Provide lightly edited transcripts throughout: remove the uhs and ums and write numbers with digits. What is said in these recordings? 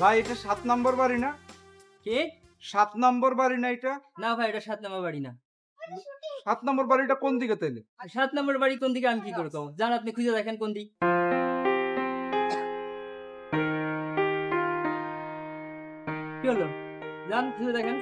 ভাই এটা 7 নম্বর বাড়ি না? কে? 7 নম্বর বাড়ি না এটা? না ভাই, এটা 7 নম্বর বাড়ি না। 7 নম্বর বাড়িটা কোন দিকে তাইলে? 7 নম্বর বাড়ি কোন দিকে আমি কি করে কব? জান, আপনি খুঁজে দেখেন কোন দিক। কি হলো? জান, খুঁজে দেখেন।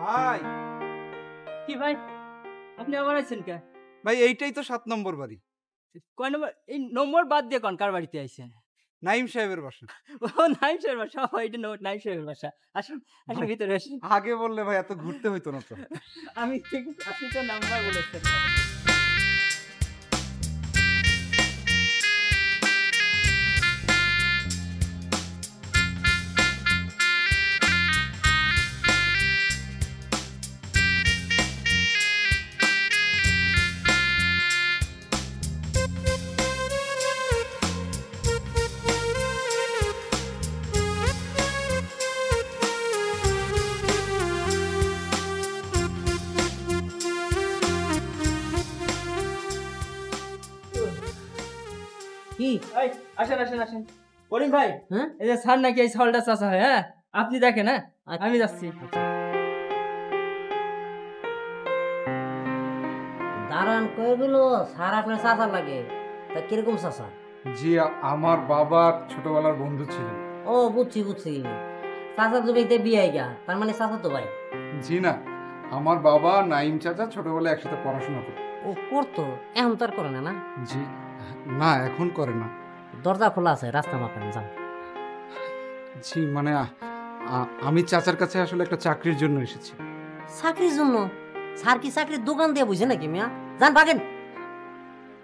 ভাই কি ভাই, আপনি আবার আইছেন কে? ভাই এইটাই তো 7 নম্বর বাড়ি। কয় নম্বর? এই নম্বর বাদ দিয়ে কোন কার বাড়িতে আইছেন? নাইম সাহেবের বাসা। ও নাইম সাহেবের বাসা। এটা নাইম সাহেবের বাসা। আসুন, আসুন ভিতরে আসুন। আগে বললে ভাই এত ঘুরতে হইতো না তো। আমি ঠিক, আপনি তো নাম্বার বলেছেন। কি? এই আসেন আসেন আসেন। করিম ভাই, হ্যাঁ? এই যে স্যার নাকি এই ছলটা চাচা হয়, হ্যাঁ? আপনি দেখেন, হ্যাঁ? আমি যাচ্ছি। দাঁড়ান, কয়ে গেল স্যার আপনার চাচা লাগে, তা কিরকম চাচা? জি আমার বাবার ছোটবেলার বন্ধু ছিলেন। ও বুঝছি বুঝছি, চাচা জমিতে বিয়ে গা, তার মানে চাচা তো ভাই। জি না, আমার বাবা নাইম চাচা ছোটবেলায় একসাথে পড়াশোনা করত। ও করতো, এখন তো আর করে না? না জি না, এখন করে না। দরজা খোলা আছে, রাস্তা মাপেন যান। জি মানে আমি চাচার কাছে আসলে একটা চাকরির জন্য এসেছি। চাকরির জন্য? স্যার কি চাকরির দোকান দিয়ে বুঝে নাকি মিয়া? যান ভাগেন।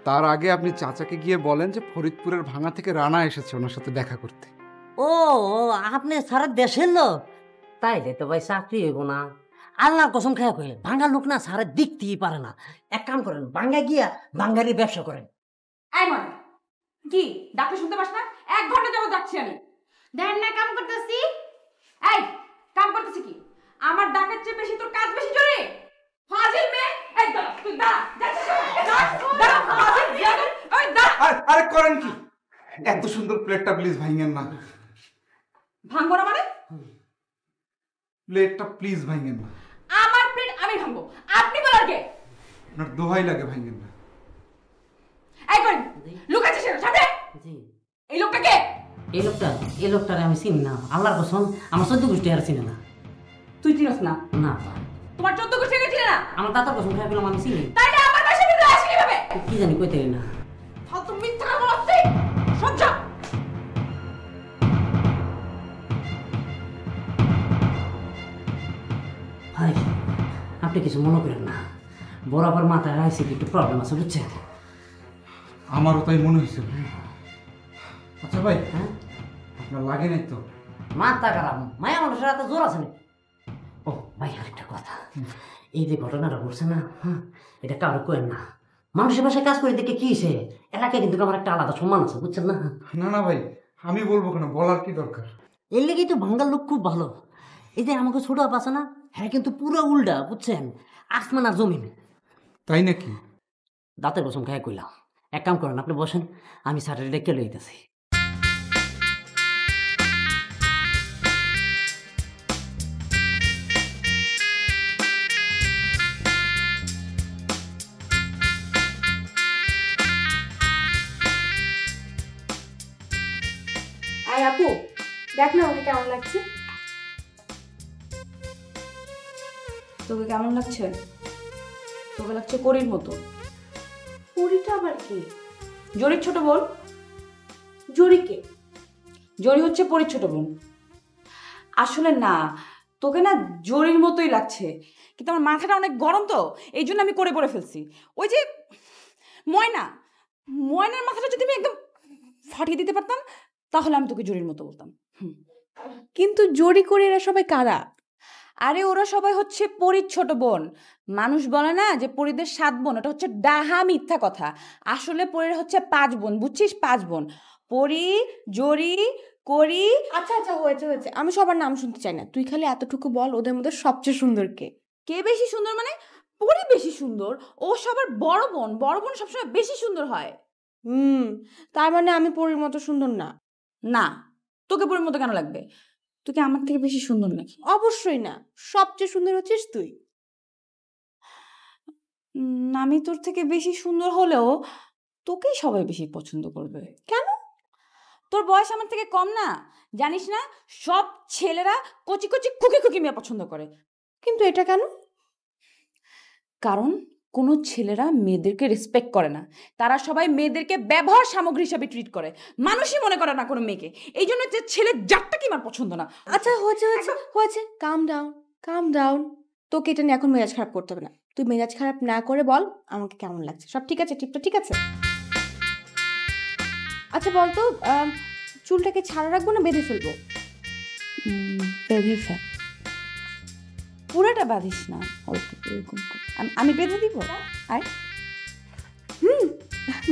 তার আগে আপনি চাচাকে গিয়ে বলেন যে ফরিদপুরের ভাঙা থেকে রানা এসেছে ওনার সাথে দেখা করতে। ও ও, আপনি স্যারের দেশের লোক? তাইলে তো ভাই চাকরি হইব না। আল্লাহর কসম খেয়ে কয়ে, ভাঙ্গা লোক না স্যারের দেখতেই পারে না। এক কাম করেন, ভাঙ্গা গিয়া ভাঙ্গারি ব্যবসা করেন। এই মানে কি ডাক্তার শুনতে পাস না? 1 ঘন্টা যাবো যাচ্ছি আমি। দেখেন না কাম করতেছি। এই কাম করতেছি কি? আমার ডাকার চেয়ে বেশি তোর কাজ বেশি জোরে। ফাজিল মেয়ে, এই দাঁড়া, তুই দাঁড়া, যাচ্ছিস দাঁড়া, ফাজিল মেয়ে, ওই দাঁড়া। আরে করেন কি? এত সুন্দর প্লেটটা প্লিজ ভাঙেন না। ভাঙবো না মানে? প্লেটটা প্লিজ ভাঙেন না। আমার প্লেট আমি ভাঙবো, আপনি বলার কে? আপনার দোহাই লাগে ভাঙেন না। এই করেন লুকাচ্ছিস কেন? সামনে জি। এই লোকটা কে? এই লোকটারে আমি চিনি না, আল্লাহর কসম আমার 14 গোষ্ঠী আর চিনি না। তুই চিনস না? না, তোমার 14 গোষ্ঠী কে চিনে না? আমার দাদার কসম খেয়ে গেলাম আমি চিনি। তাইলে আমার বাসায় ভিতরে আসলি কিভাবে? কি জানি কইতে না। ফালতু মিথ্যা কথা বলছিস। সহ্য। ভাই আপনি কিছু মনে করেন না, বরাবর মাথায় আইসি একটু প্রবলেম আছে বুঝছেন? আমারও তাই মনে হয়েছে। আচ্ছা ভাই, হ্যাঁ আপনার লাগে নাই তো? মাথা খারাপ, মায়া মানুষের হাতে জোর আছে না। ও ভাই আরেকটা কথা, এই যে ঘটনাটা ঘটছে না, হ্যাঁ, এটা কারো কেন না। মানুষের বাসায় কাজ করে দেখে কি হয়েছে, এলাকায় কিন্তু আমার একটা আলাদা সম্মান আছে বুঝছেন না? না না ভাই, আমি বলবো কেন, বলার কি দরকার? এর লেগেই তো ভাঙ্গার লোক খুব ভালো। এই যে আমাকে ছোট আপ আছে না, হ্যাঁ কিন্তু পুরো উল্টা বুঝছেন, আসমান আর জমিন। তাই নাকি? দাঁতের কসম খায় কইলাম। এক কাম করেন, আপনি বসেন, আমি স্যাটারডে ডেকে লইতেছি। আয় আপু, দেখ না ওকে কেমন লাগছে। তোকে কেমন লাগছে? তোকে লাগছে করির মতো। করিটা আবার কি? জরির ছোট বোন। জরিকে? জরি হচ্ছে পরির ছোট বোন। আসলে না, তোকে না জরির মতোই লাগছে, কিন্তু আমার মাথাটা অনেক গরম তো এই জন্য আমি করে পড়ে ফেলছি। ওই যে ময়নার মাথাটা যদি আমি একদম ফাটিয়ে দিতে পারতাম তাহলে আমি তোকে জরির মতো বলতাম। কিন্তু জরি করে এরা সবাই কারা? আরে ওরা সবাই হচ্ছে পরীর ছোট বোন। মানুষ বলে না যে পরীদের 7 বোন, ওটা হচ্ছে ডাহা মিথ্যা কথা। আসলে পরীরা হচ্ছে 5 বোন, বুঝছিস? 5 বোন। পরি, জরি, করি। আচ্ছা আচ্ছা, হয়েছে হয়েছে, আমি সবার নাম শুনতে চাই না, তুই খালি এতটুকু বল ওদের মধ্যে সবচেয়ে সুন্দর কে? কে বেশি সুন্দর মানে? পরি বেশি সুন্দর, ও সবার বড় বোন, বড় বোন সবসময় বেশি সুন্দর হয়। তার মানে আমি পরির মতো সুন্দর না? না, তোকে পরির মতো কেন লাগবে? তুই কি আমার থেকে বেশি সুন্দর নাকি? অবশ্যই না, সবচেয়ে সুন্দর হচ্ছিস তুই। আমি তোর থেকে বেশি সুন্দর হলেও তোকেই সবাই বেশি পছন্দ করবে। কেন? তোর বয়স আমার থেকে কম না, জানিস না? সব ছেলেরা কচি কচি খুকি খুকি মেয়ে পছন্দ করে। কিন্তু এটা কেন? কারণ কোনো ছেলেরা মেয়েদেরকে রেসপেক্ট করে না, তারা সবাই মেয়েদেরকে ব্যবহার সামগ্রী হিসাবে ট্রিট করে, মানুষই মনে করে না কোনো মেয়েকে। এই জন্য যে ছেলে জাতটা কি আমার পছন্দ না। আচ্ছা হয়েছে হয়েছে হয়েছে, কাম ডাউন কাম ডাউন। তোকে এটা নিয়ে এখন মেজাজ খারাপ করতে হবে না, তুই মেজাজ খারাপ না করে বল আমাকে কেমন লাগছে। সব ঠিক আছে? টিপটা ঠিক আছে? আচ্ছা বলতো, চুলটাকে ছাড়া রাখবো না বেঁধে ফেলবো? বেঁধে ফেল। পুরাটা বাঁধিস না, অল্প এরকম আমি বেঁধে দিব। আয়,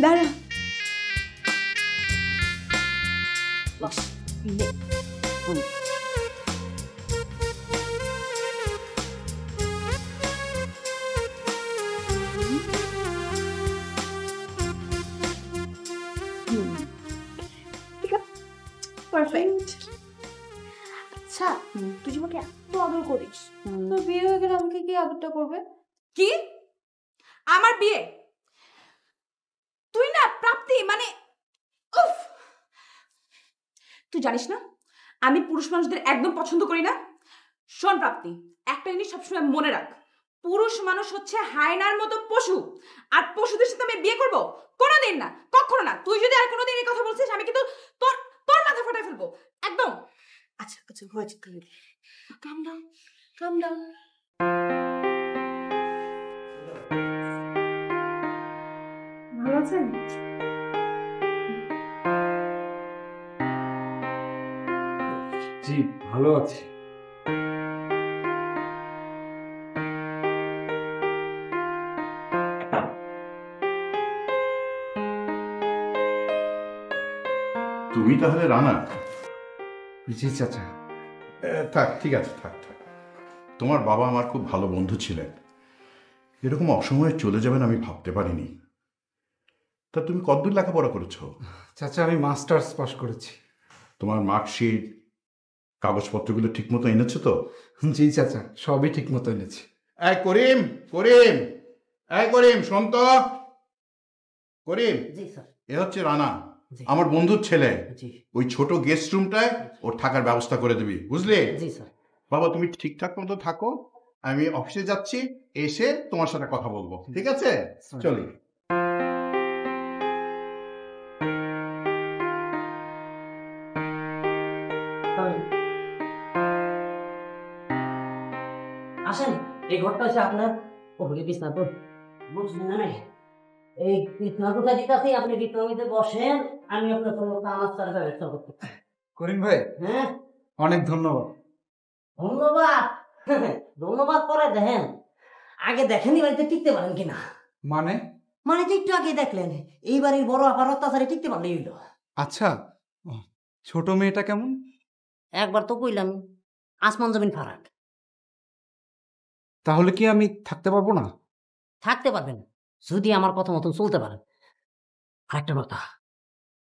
দাঁড়া। পারফেক্ট। আচ্ছা, তুই আমাকে এত আদর করিস, তোর বিয়ে হয়ে গেলে আমাকে কি আদরটা করবে? কি আমার বিয়ে? তুই না প্রাপ্তি মানে, উফ! তুই জানিস না আমি পুরুষ মানুষদের একদম পছন্দ করি না। শোন প্রাপ্তি, একটা জিনিস সবসময় মনে রাখ, পুরুষ মানুষ হচ্ছে হায়নার মতো পশু, আর পশুদের সাথে আমি বিয়ে করবো? কোনোদিন না, কখনো না। তুই যদি আর কোনোদিন এই কথা বলছিস আমি কিন্তু তোর তোর মাথা ফাটাই ফেলবো একদম। আচ্ছা আচ্ছা হয়েছে, কাম ডাউন কাম ডাউন। ভালো আছেন? জি ভালো আছি। তুমি তাহলে রানা? জি চাচা। থাক, ঠিক আছে, থাক থাক। তোমার বাবা আমার খুব ভালো বন্ধু ছিলেন, এরকম অসময়ে চলে যাবেন আমি ভাবতে পারিনি। তা তুমি কতদূর লেখাপড়া করেছো? চাচা আমি মাস্টার্স পাস করেছি। তোমার মার্কশিট কাগজপত্রগুলো ঠিক মতো এনেছো তো? জি চাচা, সবই ঠিক মতো এনেছি। এই করিম, করিম, এই করিম, শোন তো। করিম, জি স্যার। এ হচ্ছে রানা, জি। আমার বন্ধুর ছেলে। জি ওই ছোট গেস্ট রুমটায় ওর থাকার ব্যবস্থা করে দিবি, বুঝলি? জি স্যার। বাবা তুমি ঠিকঠাক মতো থাকো, আমি অফিসে যাচ্ছি, এসে তোমার সাথে কথা বলবো, ঠিক আছে? চলি। আসেন, এই ঘরটা হচ্ছে আপনার। ওগুলি বিছনা তো বুঝলেন না? এই বিছনাগুলো দিতে আপনি বিছনাতে বসেন, আমি আপনার কোনো কামাস্তার ব্যবস্থা করতে। করিম ভাই হ্যাঁ, অনেক ধন্যবাদ। ধন্যবাদ। ধন্যবাদ পরে দেখেন, আগে দেখেন এই বাড়িতে টিকতে পারেন কিনা। মানে? মানে তো একটু আগে দেখলেন, এই বাড়ির বড় আপার অত্যাচারে টিকতে পারলেই হইলো। আচ্ছা, ছোট মেয়েটা কেমন? একবার তো কইলাম, আসমান জমিন ফারাক। তাহলে কি আমি থাকতে পারবো না? থাকতে পারবেন যদি আমার কথা মতন চলতে পারেন। আরেকটা কথা,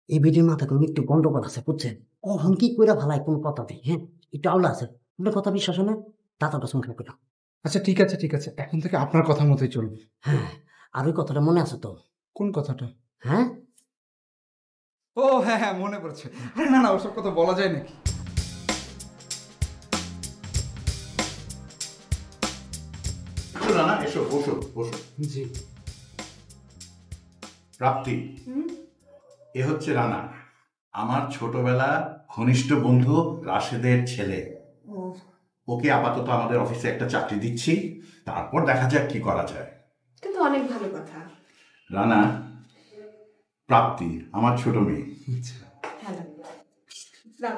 এই ভিডিওর মাথা কোনো একটু গন্ডগোল আছে, বুঝছেন? কখন কি কইরা ভালাই কোন কথা দিই, হ্যাঁ একটু আওলা আছে। আপনার কথা বিশ্বাস হয় না, দাদাটা শুনখানে কইলাম। আচ্ছা ঠিক আছে ঠিক আছে, এখন থেকে আপনার কথা মতোই চলবে। হ্যাঁ, আর ওই কথাটা মনে আছে তো? কোন কথাটা? হ্যাঁ, ও হ্যাঁ হ্যাঁ মনে পড়ছে। আরে না না, ওসব কথা বলা যায় নাকি? রানা এসো, বসো বসো। জি। প্রাপ্তি, এ হচ্ছে রানা, আমার ছোটবেলা ঘনিষ্ঠ বন্ধু রাশেদের ছেলে। ওকে আপাতত আমাদের অফিসে একটা চাকরি দিচ্ছি, তারপর দেখা যাক কি করা যায়। কিন্তু অনেক ভালো কথা। রানা, প্রাপ্তি আমার ছোট মেয়ে। হ্যালো,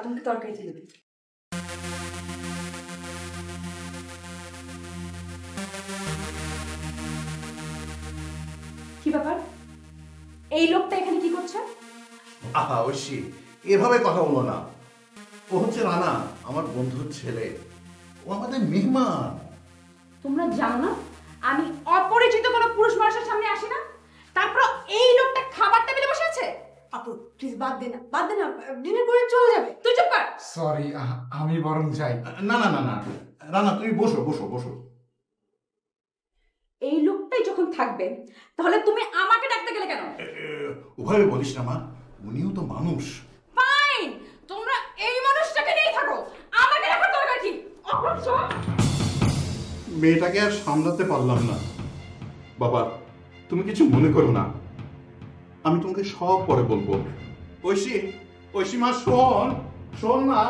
তোমাকে তরকারি তুলে দিই। কি ব্যাপার, এই লোকটা এখানে কি করছে? আহা ঐশী, এভাবে কথা বলো না। ও হচ্ছে রানা, আমার বন্ধুর ছেলে। ও আমাদের মেহমান। তোমরা জানো না আমি অপরিচিত কোনো পুরুষ মানুষের সামনে আসি না, তারপর এই লোকটা খাবার টেবিলে বসে আছে। আপু প্লিজ বাদ দে না, বাদ দে না, ডিনার করে চলে যাবে। তুই চুপ কর। সরি, আমি বরং যাই। না না না না, রানা তুমি বসো বসো বসো। এই লোকটাই যখন থাকবে তাহলে তুমি আমাকে ডাকতে গেলে কেন? ওভাবে বলিস না মা, উনিও তো মানুষ। ফাইন, তোমরা এই মানুষটাকে নিয়ে থাকো, আমাকে রাখার দরকার কি? মেয়েটাকে আর সামলাতে পারলাম না। বাবা তুমি কিছু মনে করো না, আমি তোমাকে সব পরে বলবো। ঐশী, ঐশী মা শোন, শোন না।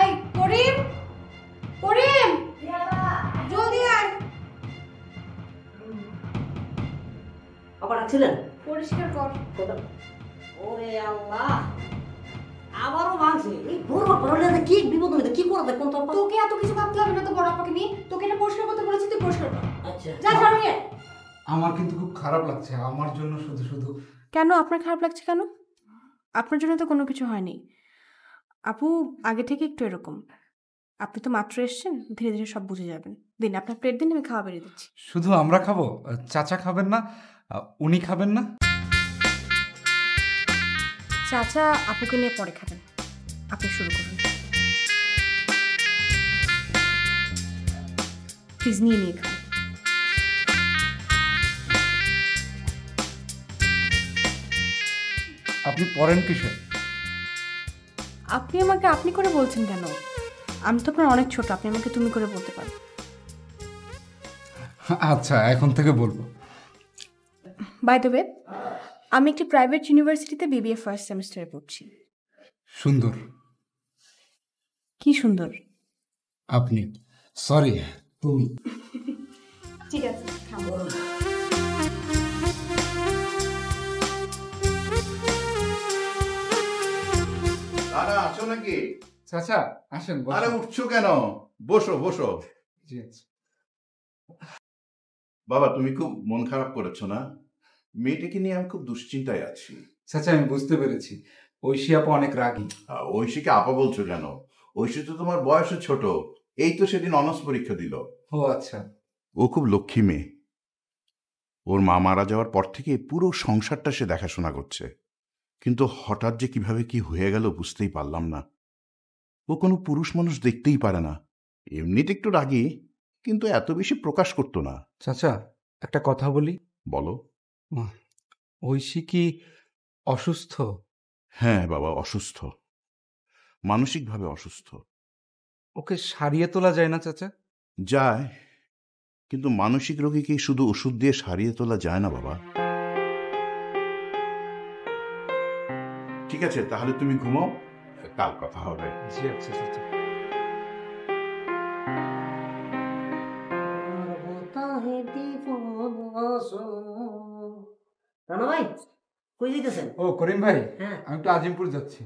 এই করিম, করিম জলদি আয়। আবার ছিলেন পরিষ্কার কর। ওরে আল্লাহ, আবারও ভাঙছে। এই বড় বড় কি বিপদ হইতে কি করতে কোন তো? তোকে এত কিছু ভাবতে হবে না তো বড় আপাকে নিয়ে। তোকে এটা পরিষ্কার করতে বলেছি, তুই পরিষ্কার কর। আচ্ছা যা ঝাড়ু নিয়ে। আমার কিন্তু খুব খারাপ লাগছে, আমার জন্য শুধু শুধু। কেন আপনার খারাপ লাগছে কেন? আপনার জন্য তো কোনো কিছু হয়নি। আপু আগে থেকে একটু এরকম। আপনি তো মাত্র এসেছেন, ধীরে ধীরে সব বুঝে যাবেন। দিন আপনার প্লেট দিন, আমি খাওয়া বেরিয়ে দিচ্ছি। শুধু আমরা খাবো? চাচা খাবেন না? উনি খাবেন না? চাচা আপুকে নিয়ে পরে খাবেন, আপনি শুরু করুন। প্লিজ নিয়ে নিয়ে খান। আপনি পড়েন কিসে? আপনি আমাকে আপনি করে বলছেন কেন? আমি তো আপনার অনেক ছোট, আপনি আমাকে তুমি করে বলতে পারেন। আচ্ছা, এখন থেকে বলবো। বাই দ্য ওয়ে, আমি একটি প্রাইভেট ইউনিভার্সিটিতে বিবিএ ফার্স্ট সেমিস্টারে পড়ছি। সুন্দর। কি সুন্দর? আপনি। সরি, তুমি। ঠিক আছে, খাবো। রানা আছো নাকি? চাচা আসেন। আরে উঠছো কেন? বসো বসো। জি আচ্ছা। বাবা তুমি খুব মন খারাপ করেছো না? মেয়েটাকে নিয়ে আমি খুব দুশ্চিন্তায় আছি। চাচা আমি বুঝতে পেরেছি, ঐশী আপা অনেক রাগী। ঐশীকে আপা বলছো কেন? ঐশী তো তোমার বয়সে ছোট, এই তো সেদিন অনার্স পরীক্ষা দিল। ও আচ্ছা। ও খুব লক্ষ্মী মেয়ে। ওর মা মারা যাওয়ার পর থেকে পুরো সংসারটা সে দেখাশোনা করছে, কিন্তু হঠাৎ যে কিভাবে কি হয়ে গেল বুঝতেই পারলাম না। ও কোনো পুরুষ মানুষ দেখতেই পারে না। এমনিতে একটু রাগী, কিন্তু এত বেশি প্রকাশ করতো না। চাচা একটা কথা বলি। বলো। ঐশী কি অসুস্থ? হ্যাঁ বাবা, অসুস্থ, মানসিকভাবে অসুস্থ। ওকে সারিয়ে তোলা যায় না চাচা? যায়, কিন্তু মানসিক রোগীকে শুধু ওষুধ দিয়ে সারিয়ে তোলা যায় না বাবা। ঠিক আছে, তাহলে তুমি ঘুমাও, কাল কথা হবে। জি আচ্ছা চাচা। রানা ভাই কই যাইতেছেন? ও করিম ভাই, হ্যাঁ। আমি তো আজিমপুর যাচ্ছি।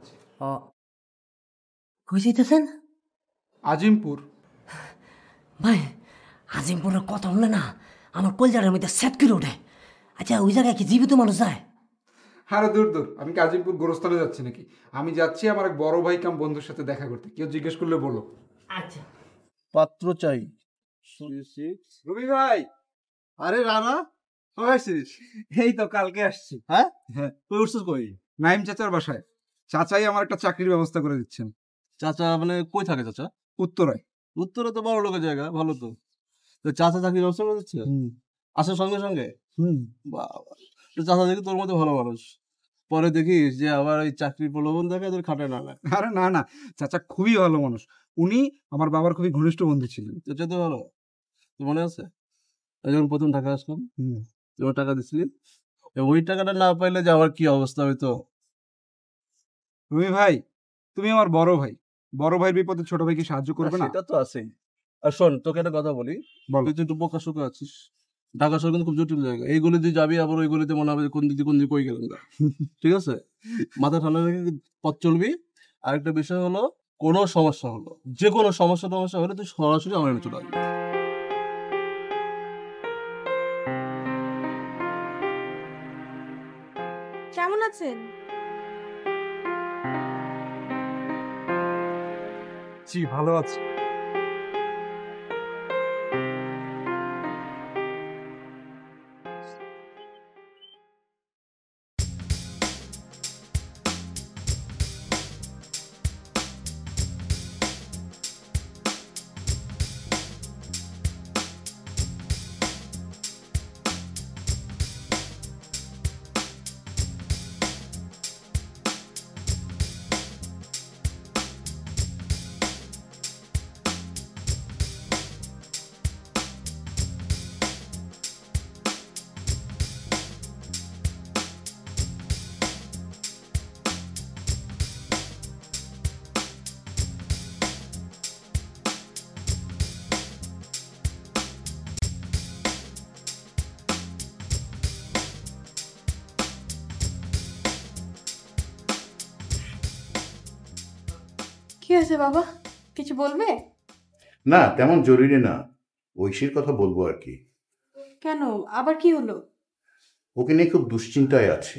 কই যাইতেছেন? আজিমপুর? ভাই আজিমপুরের কথা বললে না আমার কলজারের মধ্যে সেট করে ওঠে। আচ্ছা ওই জায়গায় কি জীবিত মানুষ যায়? আরে দূর দূর, আমি কি আজিমপুর গোরস্থানে যাচ্ছি নাকি? আমি যাচ্ছি আমার এক বড় ভাই কাম বন্ধুর সাথে দেখা করতে। কেউ জিজ্ঞেস করলে বলো। আচ্ছা পাত্র চাই। রবি ভাই। আরে রানা কবে আসছিস? এই তো কালকে আসছি। হ্যাঁ হ্যাঁ। তুই উঠছিস কই? নাইম চাচার বাসায়। চাচাই আমার একটা চাকরির ব্যবস্থা করে দিচ্ছেন। চাচা মানে কই থাকে চাচা? উত্তরায়। উত্তরে তো বড় লোকের জায়গা, ভালো তো। তো চাচা চাকরির ব্যবস্থা করে দিচ্ছে? আসার সঙ্গে সঙ্গে? বাবা, তো চাচা দেখি তোর মধ্যে ভালো মানুষ, পরে দেখিস যে আবার ওই চাকরির প্রলোভন দেখে তোর খাটে না। আরে না না, চাচা খুবই ভালো মানুষ। উনি আমার বাবার খুবই ঘনিষ্ঠ বন্ধু ছিলেন। চাচা তো ভালো, তোর মনে আছে যখন প্রথম টাকা আসলাম তুই আমার টাকা দিছিলি? ওই টাকাটা না পাইলে যে আমার কি অবস্থা হইতো। রবি ভাই, তুমি আমার বড় ভাই, বড় ভাইয়ের বিপদে ছোট ভাইকে সাহায্য করবে না? সেটা তো আছেই। আর শোন, তোকে একটা কথা বলি, বলো। তুই তো একটু বোকা শোকা আছিস। ঢাকা শহর কিন্তু খুব জটিল জায়গা, এই গলিতে যাবি আবার ওই গলিতে মনে হবে কোন দিক দিয়ে কই গেলেন না। ঠিক আছে, মাথা ঠান্ডা রেখে পথ চলবি। আরেকটা বিষয় হলো, কোনো সমস্যা হলো, যে কোনো সমস্যা হলে তুই সরাসরি আমার এনে চলে আসবি। কেমন আছেন? জি ভালো আছি। কি হয়েছে বাবা, কিছু বলবে? না তেমন জরুরি না, ঐশীর কথা বলবো আর কি। কেন, আবার কি হলো? ওকে নিয়ে খুব দুশ্চিন্তায় আছি।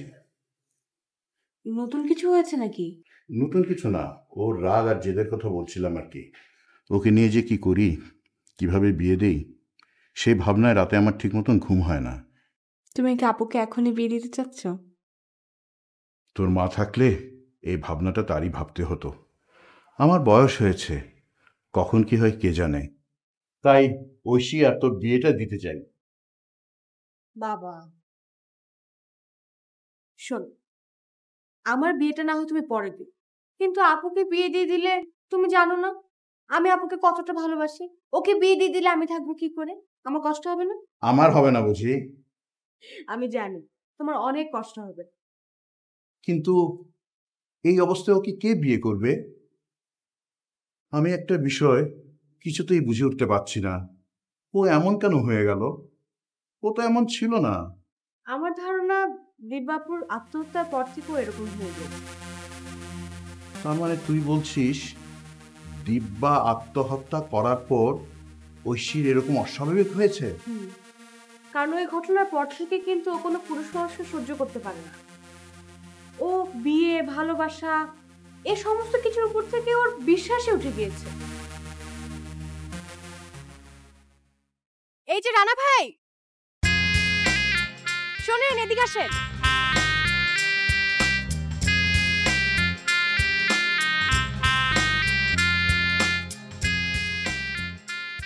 নতুন কিছু হয়েছে নাকি? নতুন কিছু না, ওর রাগ আর জেদের কথা বলছিলাম আর কি। ওকে নিয়ে যে কি করি, কিভাবে বিয়ে দেই, সেই ভাবনায় রাতে আমার ঠিক মতন ঘুম হয় না। তুমি কি আপুকে এখনই বিয়ে দিতে চাচ্ছ? তোর মা থাকলে এই ভাবনাটা তারই ভাবতে হতো। আমার বয়স হয়েছে, কখন কি হয় কে জানে। তাই ঐশী আর তোর বিয়েটা দিতে চাই। বাবা শোন, আমার বিয়েটা না হয় তুমি পরে দিও, কিন্তু আপুকে বিয়ে দিয়ে দিলে তুমি জানো না আমি আপুকে কতটা ভালোবাসি। ওকে বিয়ে দিয়ে দিলে আমি থাকবো কি করে? আমার কষ্ট হবে না? আমার হবে না বুঝি? আমি জানি তোমার অনেক কষ্ট হবে। কিন্তু এই অবস্থায় ওকে কে বিয়ে করবে? আমি একটা বিষয় কিছুতেই বুঝে উঠতে পারছি না। ও এমন কেন হয়ে গেল? ও তো এমন ছিল না। আমার ধারণা দিব্যাপুর আত্মহত্যার পর থেকেও এরকম হয়ে গেছে। তার মানে তুই বলছিস দিব্যা আত্মহত্যা করার পর ঐশীর এরকম অস্বাভাবিক হয়েছে? কারণ ওই ঘটনার পর থেকে কিন্তু ও কোনো পুরুষ মানুষকে সহ্য করতে পারে না। ও বিয়ে, ভালোবাসা, এ সমস্ত কিছুর উপর থেকে ওর বিশ্বাসে উঠে গিয়েছে। এই যে রানা ভাই, শোনেন, এদিকে আসেন।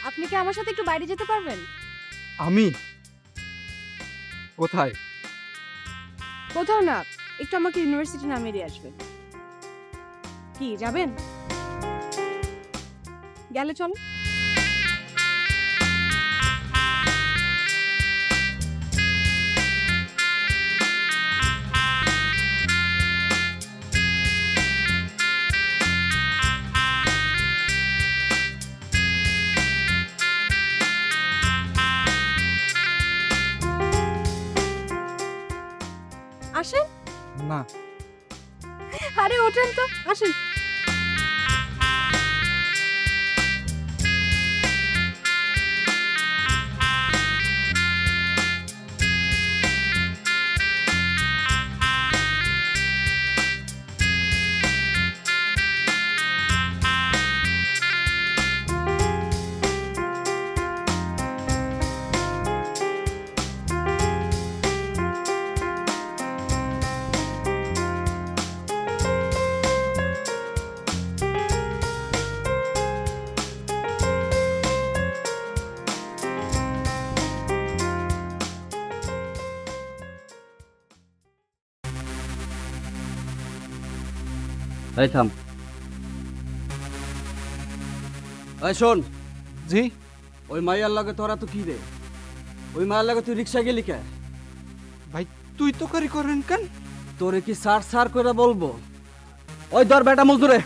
আপনি কি আমার সাথে একটু বাইরে যেতে পারবেন? আমি কোথায়? কোথাও না, একটু আমাকে ইউনিভার্সিটি নামিয়ে দিয়ে আসবেন। কি যাবেন? গেলে চলো। আসেন। না আরে ওঠেন তো, আসেন। এই থাম। এই শোন, জি ওই মাইয়ার লাগে তোরা তো কি রে? ওই মায়ের লাগে তুই রিক্সা গেলি কে? ভাই, তুই তো কারি করেন কেন? তোরে কি সার সার করে বলবো? ওই ধর বেটা মজদুরে।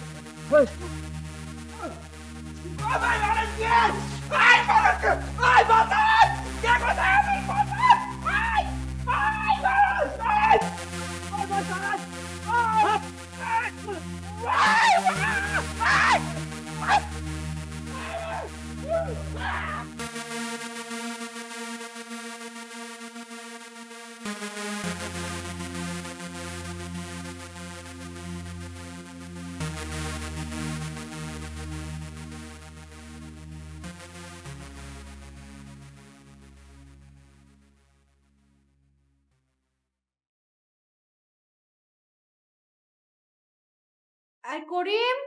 আর করিম,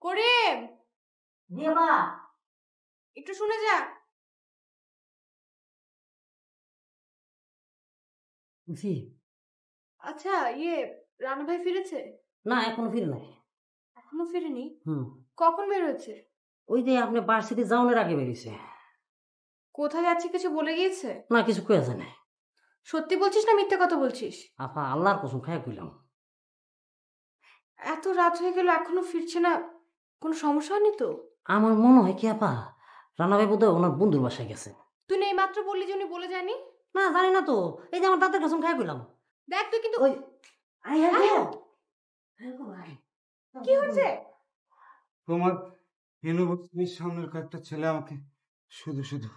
করিম দেবা একটু শুনে যা। জি আচ্ছা রানা ভাই ফিরেছে? না এখনো ফিরে নাই। এখনো ফিরেনি? হুম কখন বের হয়েছে? ওই যে আপনি ভার্সিটি যাওয়ার আগে বেরিয়েছে। কোথায় যাচ্ছে কিছু বলে গিয়েছে? না কিছু কয়ে যায় না। সত্যি বলছিস না মিথ্যে কথা বলছিস? আপা আল্লাহর কসম খাই কইলাম। এত রাত হয়ে গেল এখনো ফিরছে না, কোনো সমস্যা হয়নি তো? আমার মনে হয় কি আপা রানা ভাই বোধহয় ওনার বন্ধুর বাসায় গেছে। তুই এই মাত্র বললি যে উনি বলে যায়নি। না জানি না তো, এই যে আমার দাঁতের কসম খাই কইলাম। দেখ তুই কিন্তু ওই কি হয়েছে? তোমার ইউনিভার্সিটির সামনের কয়েকটা ছেলে আমাকে শুধু শুধু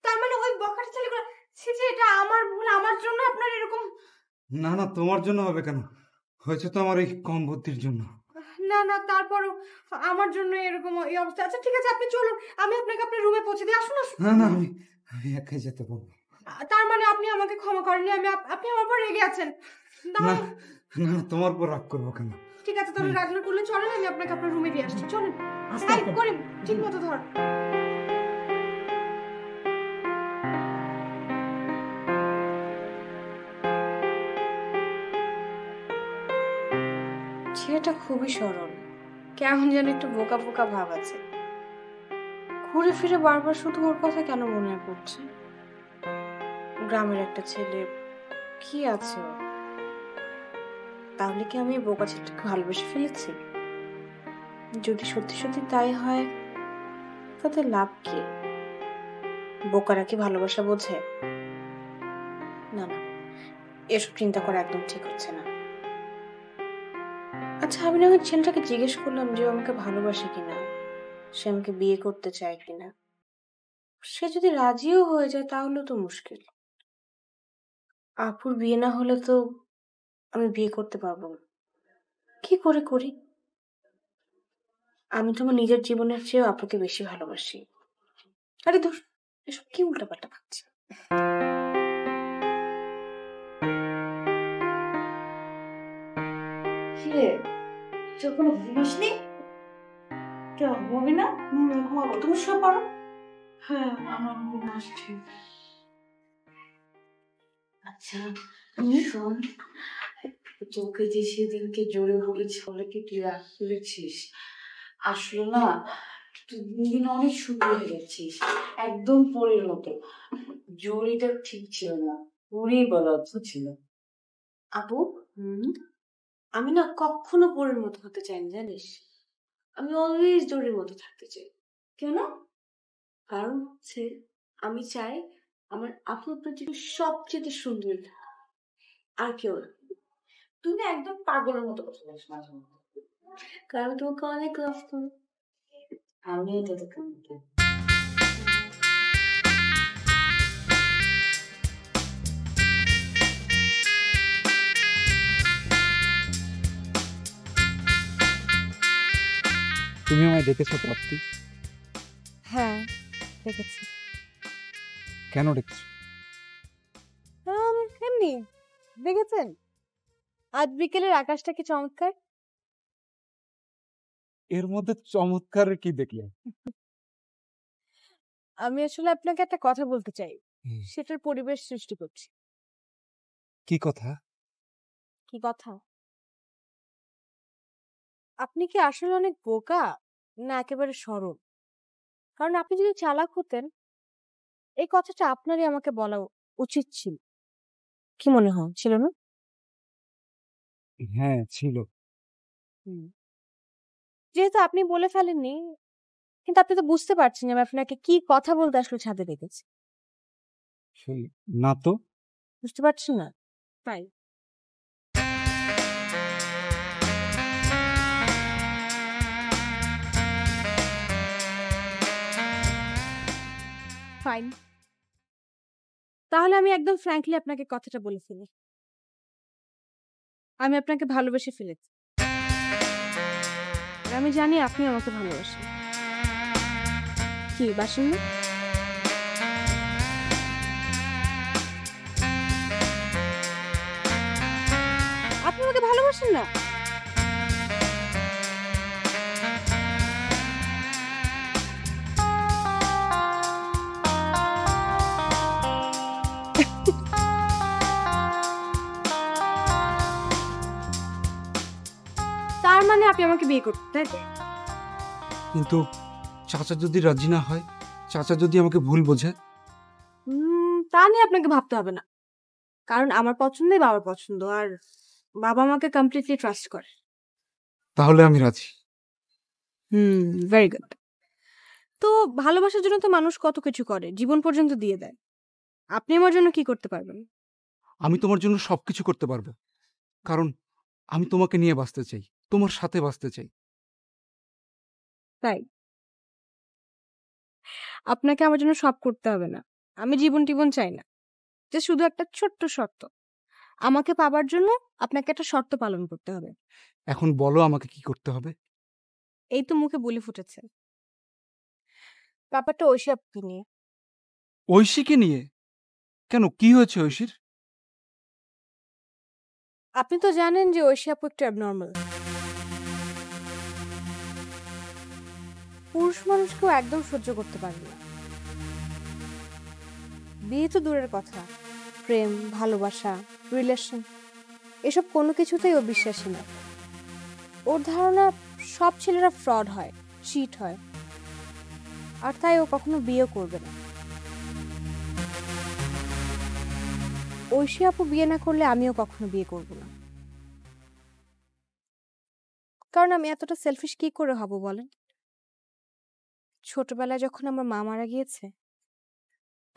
তার মানে ওই বকাটা ছেলেগুলো, ছি ছি, এটা আমার ভুল, আমার জন্য আপনার এরকম। না না তোমার জন্য হবে কেন, হয়েছে তো আমার এই কম বুদ্ধির জন্য। না না তারপরও আমার জন্য এরকম এই অবস্থা। আচ্ছা ঠিক আছে আপনি চলুন, আমি আপনাকে আপনার রুমে পৌঁছে দিই। আসুন আসুন। না না আমি একাই যেতে পারবো। তার মানে আপনি আমাকে ক্ষমা করেননি, আপনি আমার উপর রেগে আছেন? না না তোমার উপর রাগ করবো কেন? ঠিক আছে তাহলে রাগ না করলে চলেন, আমি আপনাকে আপনার রুমে দিয়ে আসছি। চলেন। আস্তে আস্তে। করিম ঠিক মতো ধর। ছেলেটা খুবই সরল, কেমন যেন একটু বোকা বোকা ভাব আছে। ঘুরে ফিরে বারবার শুধু ওর কথা কেন মনে পড়ছে? গ্রামের একটা ছেলে, কি আছে ওর? তাহলে কি আমি বোকা ছেলেটাকে ভালোবেসে ফেলেছি? যদি সত্যি সত্যি তাই হয় তাতে লাভ কি? বোকারা কি ভালোবাসা বোঝে? না না, এসব চিন্তা করা একদম ঠিক হচ্ছে না। আচ্ছা আমি না ওই ছেলেটাকে জিজ্ঞেস করলাম যে ও আমাকে ভালোবাসে কিনা, সে আমাকে বিয়ে করতে চায় কিনা। সে যদি রাজিও হয়ে যায় তাহলে তো মুশকিল। আপুর বিয়ে না হলে তো আমি বিয়ে করতে পারবো না। কি করে করি? আমি তো আমার নিজের জীবনের চেয়েও আপুকে বেশি ভালোবাসি। আরে দোষ, এসব কি উল্টাপাল্টা ভাবছি। কিরে যখন ঘুমাসনি কেউ ঘুমাবি না? ঘুমাবো, তুমি শুয়ে পড়ো। হ্যাঁ আমার ঘুম আসছে। আচ্ছা শোন, তোকে যে সেদিনকে জোরে বলেছি বলে কি তুই রাগ করেছিস? আসলে না তুই দিন অনেক সুন্দর হয়ে গেছিস, একদম পরীর মতো। জড়িটা ঠিক ছিল না, পরী বলা ছিল। আপু আমি না কখনো পরের মতো হতে চাই না জানিস, আমি অলওয়েজ জোরের মতো থাকতে চাই। কেন? কারণ হচ্ছে আমি চাই আমার আপু আপনার জীবন সবচেয়ে সুন্দর আর কেউ না। তুই না একদম পাগলের মতো কথা বলিস মাঝে মধ্যে। কারণ তোমাকে অনেক লাভ করি। আমি এটা তো কেমন তুমি আমায় ডেকেছো প্রাপ্তি? হ্যাঁ দেখেছি। কেন ডেকেছো? এমনি দেখেছেন আজ বিকেলের আকাশটা কি চমৎকার। এর মধ্যে চমৎকার কি দেখলে? আমি আসলে আপনাকে একটা কথা বলতে চাই, সেটার পরিবেশ সৃষ্টি করছি। কি কথা? কি কথা? আপনি কি আসলে অনেক বোকা না একেবারে সরল? কারণ আপনি যদি চালাক হতেন এই কথাটা আপনারই আমাকে বলা উচিত ছিল। কি মনে হয় ছিল না? হ্যাঁ ছিল। যেহেতু আপনি বলে ফেলেননি, কিন্তু আপনি তো বুঝতে পারছেন আমি আপনাকে কি কথা বলতে আসলে ছাদে রেখেছি। না তো। বুঝতে পারছেন না? তাই ফাইন, তাহলে আমি একদম ফ্র্যাঙ্কলি আপনাকে কথাটা বলে ফেলি। আমি আপনাকে ভালোবেসে ফেলেছি, আমি জানি আপনি আমাকে ভালোবাসেন। কি বাসেন না? আপনি আমাকে ভালোবাসেন না? আপনি আমাকে বিয়ে করতেন, তাই তো? কিন্তু চাচা যদি রাজি না হয়, চাচা যদি আমাকে ভুল বোঝে, তা নিয়ে আপনাকে ভাবতে হবে না, কারণ আমার পছন্দই বাবার পছন্দ, আর বাবা আমাকে কমপ্লিটলি ট্রাস্ট করে। তাহলে আমি রাজি। Very good. তো ভালোবাসার জন্য তো মানুষ কত কিছু করে, জীবন পর্যন্ত দিয়ে দেয়। আপনি আমার জন্য কি করতে পারবেন? আমি তোমার জন্য সবকিছু করতে পারবো, কারণ আমি তোমাকে নিয়ে বাঁচতে চাই, তোমার সাথে বাঁচতে চাই। তাই আপনাকে আমার জন্য সব করতে হবে না, আমি জীবন টিবন চাই না, যে শুধু একটা ছোট্ট শর্ত, আমাকে পাবার জন্য আপনাকে একটা শর্ত পালন করতে হবে। এখন বলো আমাকে কি করতে হবে? এই তো মুখে বলে ফুটেছে, ব্যাপারটা ঐশী আপুকে নিয়ে। ঐশীকে নিয়ে? কেন, কি হয়েছে ঐশীর? আপনি তো জানেন যে ঐশী আপু একটু অ্যাবনর্মাল। পুরুষ মানুষকেও একদম সহ্য করতে পারে না। বিয়ে তো দূরের কথা, প্রেম, ভালোবাসা, রিলেশন, এসব কোনো কিছুতেই ও বিশ্বাসী না। ওর ধারণা সব ছেলেরা ফ্রড হয়, চিট হয়, আর তাই ও কখনো বিয়ে করবে না। ঐশী আপু বিয়ে না করলে আমিও কখনো বিয়ে করব না, কারণ আমি এতটা সেলফিশ কি করে হব বলেন? ছোটবেলায় যখন আমার মা মারা গিয়েছে,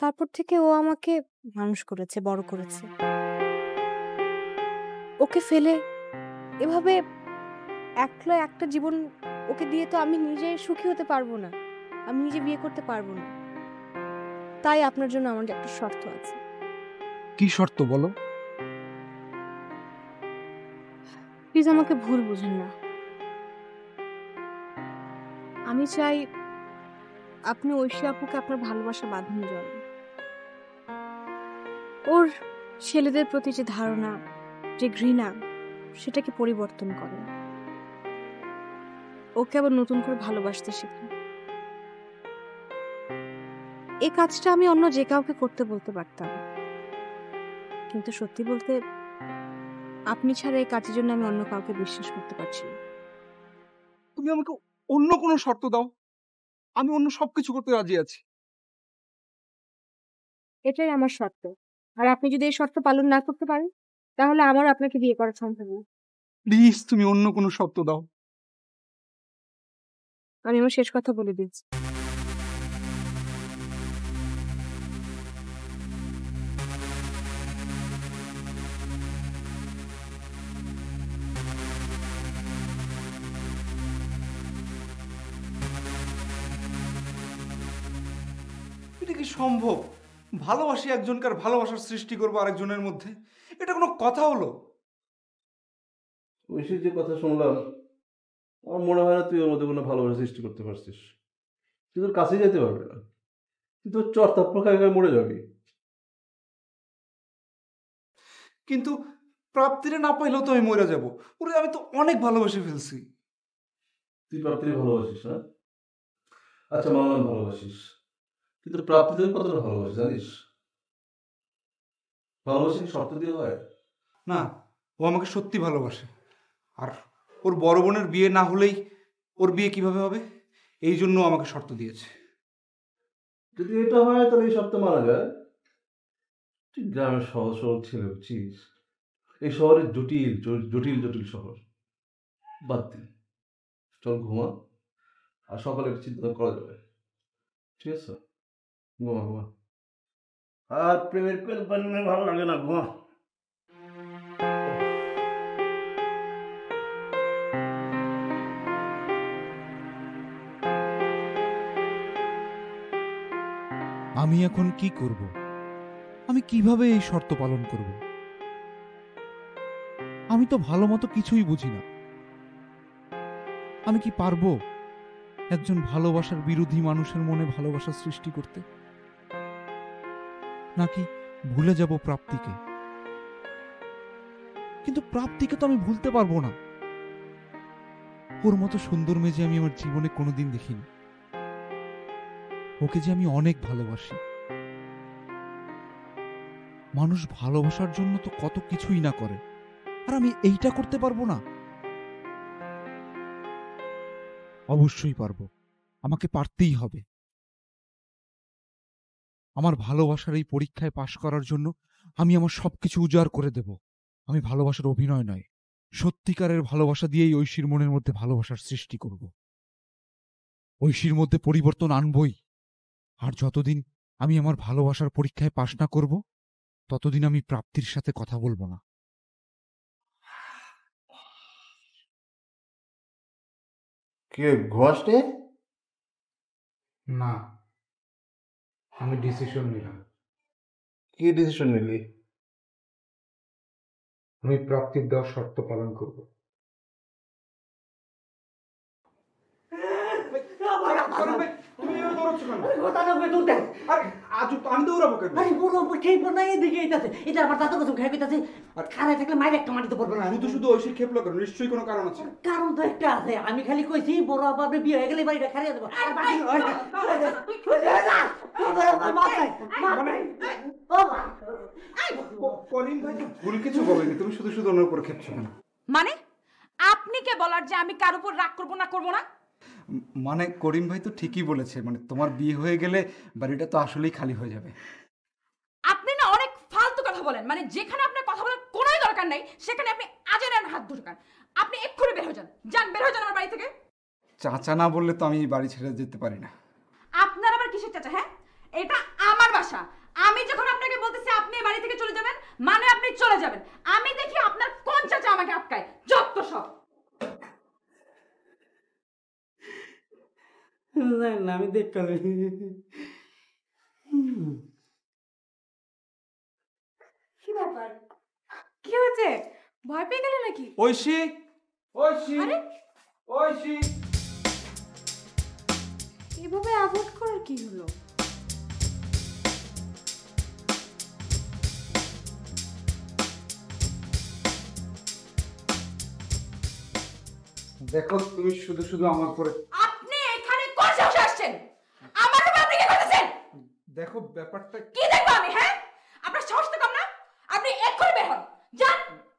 তারপর থেকে ও আমাকে মানুষ করেছে, বড় করেছে। ওকে ফেলে এভাবে একলা একটা জীবন ওকে দিয়ে তো আমি নিজে সুখী হতে পারবো না, আমি নিজে বিয়ে করতে পারবো না। তাই আপনার জন্য আমার একটা শর্ত আছে। কি শর্ত বলো? প্লিজ আমাকে ভুল বুঝেন না, আমি চাই আপনি ঐশী আপুকে আপনার ভালোবাসা বাঁধনে জড়ান। ওর ছেলেদের প্রতি যে ধারণা, যে ঘৃণা, সেটাকে পরিবর্তন করেন। ওকে আবার নতুন করে ভালোবাসতে শেখান। এই কাজটা আমি অন্য যে কাউকে করতে বলতে পারতাম, কিন্তু সত্যি বলতে আপনি ছাড়া এই কাজের জন্য আমি অন্য কাউকে বিশ্বাস করতে পারছি না। তুমি আমাকে অন্য কোনো শর্ত দাও, আমি অন্য সবকিছু করতে রাজি আছি। এটাই আমার শর্ত, আর আপনি যদি এই শর্ত পালন না করতে পারেন, তাহলে আমার আপনাকে বিয়ে করা সম্ভব না। প্লিজ তুমি অন্য কোনো শর্ত দাও। আমি আমার শেষ কথা বলে দিচ্ছি, এটা কি সম্ভব? ভালোবাসি একজনকে আর ভালোবাসার সৃষ্টি করবো আরেকজনের মধ্যে, এটা কোনো কথা হলো? ঐশীর যে কথা শুনলাম, আমার মনে হয় না তুই ওর মধ্যে কোনো ভালোবাসা সৃষ্টি করতে পারছিস। তুই তোর কাছে যেতে পারবে না, তুই তোর চর্তাপ্পর খায় মরে যাবি। কিন্তু প্রাপ্তিরে না পাইলেও তো আমি মরে যাবো। ওরে আমি তো অনেক ভালোবেসে ফেলছি। তুই প্রাপ্তিকে ভালোবাসিস না? আচ্ছা মানলাম ভালোবাসিস, কিন্তু প্রাপ্তিকে কতটা ভালোবাসিস জানিস? ভালোবাসা কি শর্ত দিয়ে হয়? না, ও আমাকে সত্যি ভালোবাসে। আর ওর বড় বোনের বিয়ে না হলেই ওর বিয়ে কিভাবে হবে, এই জন্য আমাকে শর্ত দিয়েছে। যদি এটা হয় তাহলে এই শর্ত মানা যায়। তুই গ্রামের সহজ সরল ছেলে বুঝছিস, এই শহরের জটিল জটিল জটিল শহর বাদ দিন, চল ঘুমা, আর সকালে একটা চিন্তা করা যাবে। ঠিক আছে, ঘুমা ঘুমা। আর প্রেমের পেন বানিয়ে ভালো লাগে না, ঘুমা। আমি এখন কি করব? আমি কিভাবে এই শর্ত পালন করব? আমি তো ভালো মতো কিছুই বুঝি না। আমি কি পারবো একজন ভালোবাসার বিরোধী মানুষের মনে ভালোবাসা সৃষ্টি করতে? নাকি ভুলে যাব প্রাপ্তিকে? কিন্তু প্রাপ্তিকে তো আমি ভুলতে পারবো না। ওর মতো সুন্দর মেয়ে যে আমি আমার জীবনে কোনোদিন দেখিনি। ওকে যে আমি অনেক ভালোবাসি। মানুষ ভালোবাসার জন্য তো কত কিছুই না করে, আর আমি এইটা করতে পারবো না। অবশ্যই পারবো, আমাকে পারতেই হবে। আমার ভালোবাসার এই পরীক্ষায় পাশ করার জন্য আমি আমার সবকিছু উজাড় করে দেব। আমি ভালোবাসার অভিনয় নয়, সত্যিকারের ভালোবাসা দিয়েই ঐশীর মনের মধ্যে ভালোবাসার সৃষ্টি করব। ঐশীর মধ্যে পরিবর্তন আনবই। আর যতদিন আমি আমার ভালোবাসার পরীক্ষায় পাশ না করব, ততদিন আমি প্রাপ্তির সাথে কথা বলবো না। কে ঘুমাসনি? না, আমি ডিসিশন নিলাম। কি ডিসিশন নিলি? আমি প্রাপ্তির দেওয়া শর্ত পালন করব। আমি দৌড়াবো কেন? এটা আমার দাদা কসম খাই কইতাছে, আর খারাই থাকলে মাইরে একটা মাটিতে পড়বে না। শুধু শুধু ঐশী খেপলো কেন? নিশ্চয়ই কোনো কারণ আছে। কারণ তো একটা আছে, আমি খালি কইছি বড় বাবার বিয়ে হয়ে গেলে বাড়িটা খারিয়ে দেবো। আর বাকি হয় না। করিম ভাই তো ভুল কিছু বলেনি, তুমি শুধু শুধু ওনার উপর খেপছো কেন? মানে আপনি কে বলার যে আমি কার উপর রাগ করবো না? মানে করিম ভাই তো ঠিকই বলেছে, মানে তোমার বিয়ে হয়ে গেলে বাড়িটা তো আসলেই খালি হয়ে যাবে। আপনি না অনেক ফালতু কথা বলেন, মানে যেখানে আপনার কথা বলার কোনোই দরকার নাই সেখানে আপনি আজের হাত ঢুকান। আপনি এক্ষুনি বের হয়ে যান, বের হয়ে যান আমার বাড়ি থেকে। চাচা না বললে তো আমি বাড়ি ছেড়ে যেতে পারি না। আপনার আবার কিসের চাচা? হ্যাঁ, এটা আমার বাসা। আমি যখন আপনাকে বলতেছি আপনি বাড়ি থেকে চলে যাবেন, মানে আপনি চলে যাবেন। আমি দেখি আপনার কোন চাচা আমাকে আটকায়। যত সব। না আমি দেখতে কি ব্যাপার? কি হয়েছে? ভয় পেয়ে গেলে নাকি? ঐশী, ঐশী, ঐশী। এভাবে অ্যাভয়েড করার কি হলো? দেখো তুমি শুধু শুধু আমার পরে। আপনি এখানে কোন সাহসে আসছেন? আমার উপর আপনি কি করতেছেন? দেখো ব্যাপারটা কি দেখবো আমি? হ্যাঁ, আপনার সাহস তো কম না? আপনি এক্ষুনি বের হন, যান।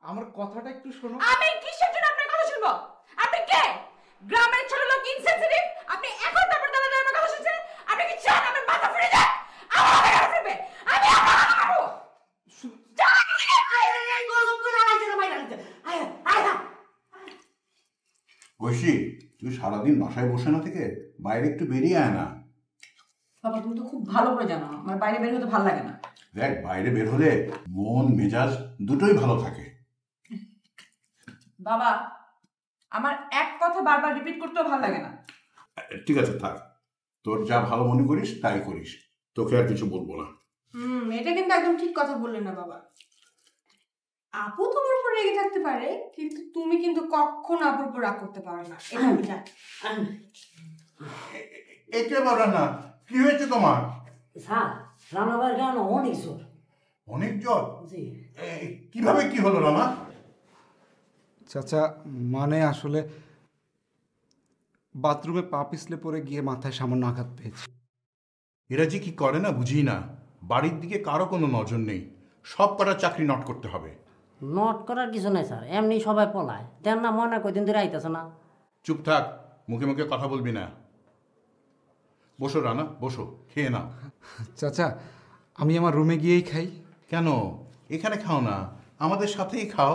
আমার কথাটা একটু শোনো। আমি কিসের জন্য আপনার কথা শুনবো? আপনি কে? গ্রামের ছোট লোক, ইনসেনসিটিভ। আপনি এখন তারপর দাদা আমার কথা শুনছেন? আপনি কি চান আমার মাথা ফিরে যাক? আমার মাথা কেন ফিরবে? আমি আপনার কথা মারবো। ঐশী, তুই সারাদিন বাসায় বসে না থেকে বাইরে একটু বেরিয়ে আয় না। বাবা তুমি তো খুব ভালো করে জানো আমার বাইরে বের হতে ভালো লাগে না। দেখ, বাইরে বের হলে মন মেজাজ দুটোই ভালো থাকে। বাবা আমার এক কথা বারবার রিপিট করতেও ভালো লাগে না। ঠিক আছে, থাক, তোর যা ভালো মনে করিস তাই করিস, তোকে আর কিছু বলবো না। এটা কিন্তু একদম ঠিক কথা বললে না বাবা। আপু তোমার উপর রেগে থাকতে পারে, কিন্তু তুমি কিন্তু কখনো আপুর উপর রাগ করতে পারো না। এটা আমি জানি। একেবারে না। কি হয়েছে তোমার? স্যার, রান্নাবার গান অনেক জোর। অনেক জ্বর? জি। কিভাবে কি হলো রানা? চাচা মানে আসলে বাথরুমে পা পিছলে পড়ে গিয়ে মাথায় সামান্য আঘাত পেয়েছি। এরা যে কি করে না বুঝি না। বাড়ির দিকে কারো কোনো নজর নেই, সব কটা চাকরি নট করতে হবে। নট করার কিছু নাই স্যার, এমনি সবাই পলায়। তেন না মনে কয়দিন ধরে আইতেছে না। চুপ থাক, মুখে মুখে কথা বলবি না। বসো রানা, বসো, খেয়ে নাও। চাচা আমি আমার রুমে গিয়েই খাই। কেন এখানে খাও না, আমাদের সাথেই খাও।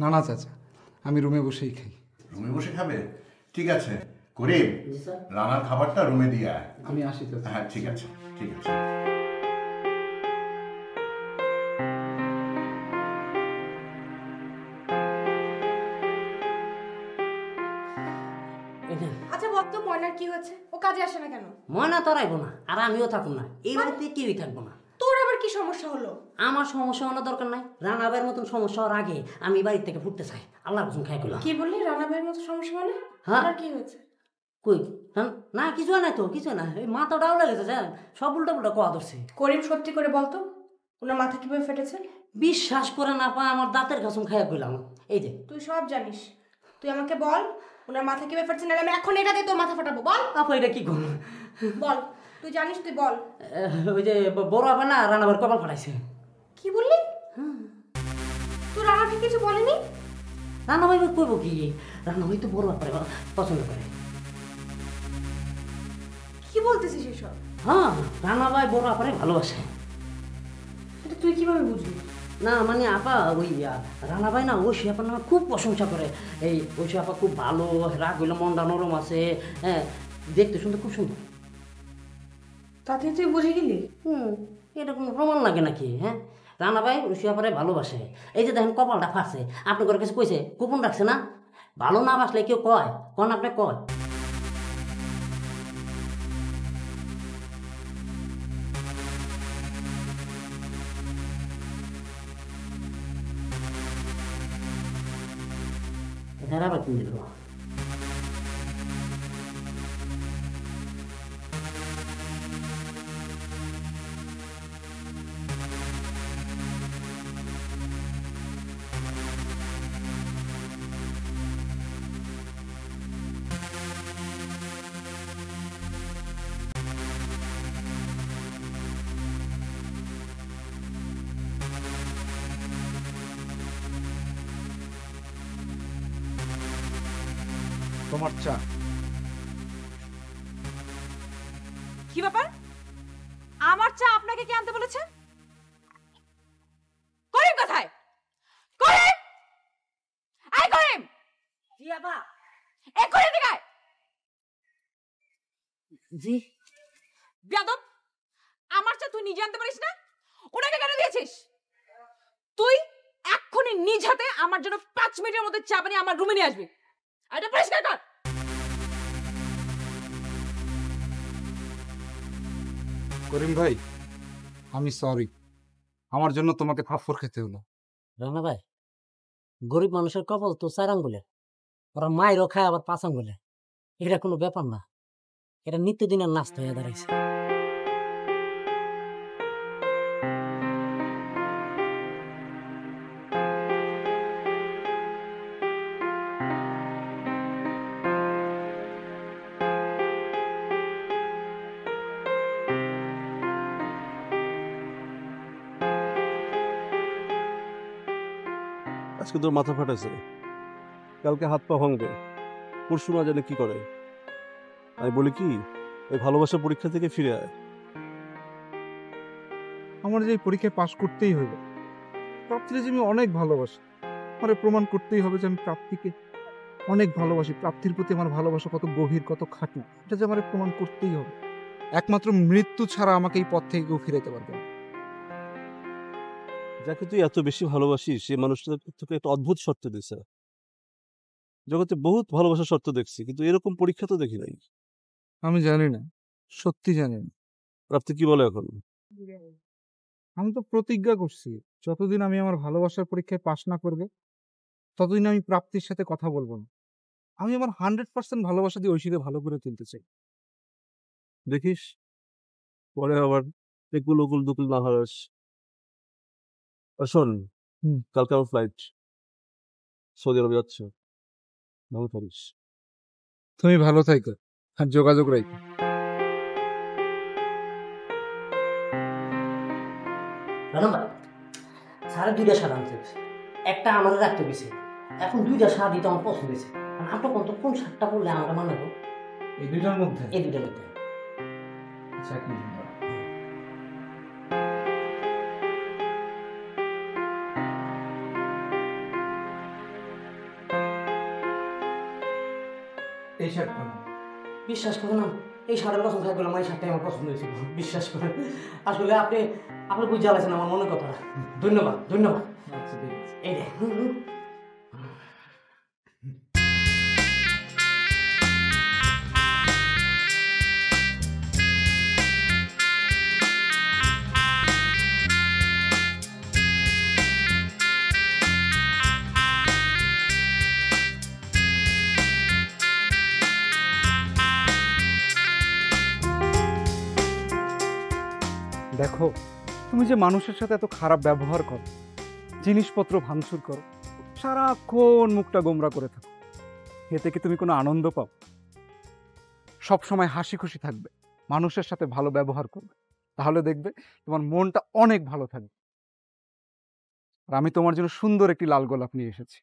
না না চাচা, আমি রুমে বসেই খাই। রুমে বসে খাবে? ঠিক আছে করিম, জি স্যার। রানার খাবারটা রুমে দিয়ে আয়। আমি আসি চাচা। হ্যাঁ ঠিক আছে, ঠিক আছে। আচ্ছা বল তো, ময়নার কি হয়েছে? ও কাজে আসে না কেন? ময়না তো রাখবো না, আর আমিও থাকবো না, এই বাড়িতে কেউই থাকবো না। তোর আবার কি সমস্যা হলো? আমার সমস্যা হওয়ার দরকার নাই। রানা ভাইয়ের মতন সমস্যা হওয়ার আগে আমি বাড়ি থেকে ফুটতে চাই। আল্লাহ কসম খাই করলাম। কি বললি? রানা ভাইয়ের মতো সমস্যা মানে? হ্যাঁ। আর কি হয়েছে? কই না, কিছু নাই তো, কিছু না। এই মাথাটা উড়ে গেছে, জান, সব উল্টা পুল্টা কোয়া ধরছে। করিম সত্যি করে বলতো, ওনার মাথা কিভাবে ফেটেছে? বিশ্বাস করে না পায় আমার দাঁতের কসম খাইয়া কইলাম। এই যে তুই সব জানিস, তুই আমাকে বল ওনার মাথা কিভাবে ফেটেছে, নাহলে আমি এখন এটা দিয়ে তোর মাথা ফাটাবো। বল আপা, এটা কি করবো? বল, তুই জানিস, তুই বল। ওই যে বড় আপা না, রানা ভাইয়ের কপাল ফাটাইছে। কি বললি? তুই রানাকে কিছু বলেনি? রানা ভাই কইব কি? রানা ভাই তো বড় ব্যাপারে পছন্দ করে। বলতেছিস এসব? হ্যাঁ, রানা ভাই বড় আপারে ভালোবাসে। এটা তুই কিভাবে বুঝলি? না মানে আপা ওই রানা ভাই না ঐশী আপার নামে খুব প্রশংসা করে। এই ঐশী আপা খুব ভালো, রাগ হইলে মনটা নরম আছে, হ্যাঁ দেখতে শুনতে খুব সুন্দর। তাতে তুই বুঝে গেলি? এটা কোনো প্রমাণ লাগে নাকি? হ্যাঁ, রানা ভাই ঐশী আপারে ভালোবাসে। এই যে দেখেন কপালটা ফাটছে, আপনি করে কাছে কইছে, গোপন রাখছে না? ভালো না বাসলে কেউ কয়, কোন আপনি কয়? এখানে আবার কি দিল? তোমার চা। কি ব্যাপার? আমার চা আপনাকে কে আনতে বলেছে? করিম কোথায়? করিম! আয় করিম! জি আপা। এ করিম দিকে আয়! জি। বেয়াদব! আমার চা তুই নিজে আনতে পারিস না? ওনাকে কেন দিয়েছিস? তুই এক্ষুনি নিজ হাতে আমার জন্য 5 মিনিটের মধ্যে চা বানিয়ে আমার রুমে নিয়ে আসবি। আর এটা পরিষ্কার কর। করিম ভাই, আমি সরি, আমার জন্য তোমাকে থাপ্পড় খেতে হলো। রানা ভাই, গরিব মানুষের কপাল তো 4 আঙ্গুলের, ওরা মায়েরও খায় আবার 5 আঙ্গুলে। এটা কোনো ব্যাপার না, এটা নিত্যদিনের নাস্তা হয়ে দাঁড়াইছে। আজকে তোর মাথা ফাটাছে, কালকে হাত পা ভাঙবে, পরশু না জানে কি করে। আমি বলি কি, এই ভালোবাসা পরীক্ষা থেকে ফিরে আয়। আমার যে এই পরীক্ষায় পাশ করতেই হইবে। প্রাপ্তিকে যে আমি অনেক ভালোবাসি, আমার প্রমাণ করতেই হবে যে আমি প্রাপ্তিকে অনেক ভালোবাসি। প্রাপ্তির প্রতি আমার ভালোবাসা কত গভীর, কত খাঁটি, এটা যে আমার প্রমাণ করতেই হবে। একমাত্র মৃত্যু ছাড়া আমাকে এই পথ থেকে কেউ ফিরাইতে পারবে না। যাকে তুই এত বেশি ভালোবাসিস, সেই মানুষটা তোকে একটা অদ্ভুত শর্ত দিয়েছে। জগতে বহুত ভালোবাসার শর্ত দেখছি, কিন্তু এরকম পরীক্ষা তো দেখি নাই। আমি জানি না, সত্যি জানি না। প্রাপ্তি কি বলে এখন? আমি তো প্রতিজ্ঞা করছি, যতদিন আমি আমার ভালোবাসার পরীক্ষায় পাশ না করবে, ততদিন আমি প্রাপ্তির সাথে কথা বলবো না। আমি আমার 100% ভালোবাসা দিয়ে ঐশীকে ভালো করে তুলতে চাই। দেখিস পরে আবার একুল উকুল দুকুল না হারাস। আর শোন, কালকে আমার ফ্লাইট, সৌদি আরবে যাচ্ছে, ভালো থাকিস। তুমি ভালো থাকো আর যোগাযোগ রাখো। রানা ভাই, সাড়ে 2টা শাড়ি আনতে হয়েছে, একটা আমাদের রাখতে গেছে। এখন 2টা শাড়ি তো আমার পছন্দ হয়েছে। আপনার কোন শার্টটা পরলে আমরা মানাবো? এই দুইটার মধ্যে? এই 2টার মধ্যে। আচ্ছা, কি এই শার্টটা বিশ্বাস করেন না, এই শার্টের পছন্দ খাই বললাম, এই শার্টটাই আমার পছন্দ হয়েছিল। বিশ্বাস করেন, আসলে আপনি বুঝে আছেন আমার মনের কথাটা। ধন্যবাদ ধন্যবাদ। আচ্ছা, ঠিক আছে। এই রে দেখো, তুমি যে মানুষের সাথে এত খারাপ ব্যবহার করো, জিনিসপত্র ভাঙচুর করো, সারাক্ষণ মুখটা গোমরা করে থাকো, এতে কি তুমি কোনো আনন্দ পাও? সব সময় হাসি খুশি থাকবে, মানুষের সাথে ভালো ব্যবহার করবে, তাহলে দেখবে তোমার মনটা অনেক ভালো থাকবে। আর আমি তোমার জন্য সুন্দর একটি লাল গোলাপ নিয়ে এসেছি।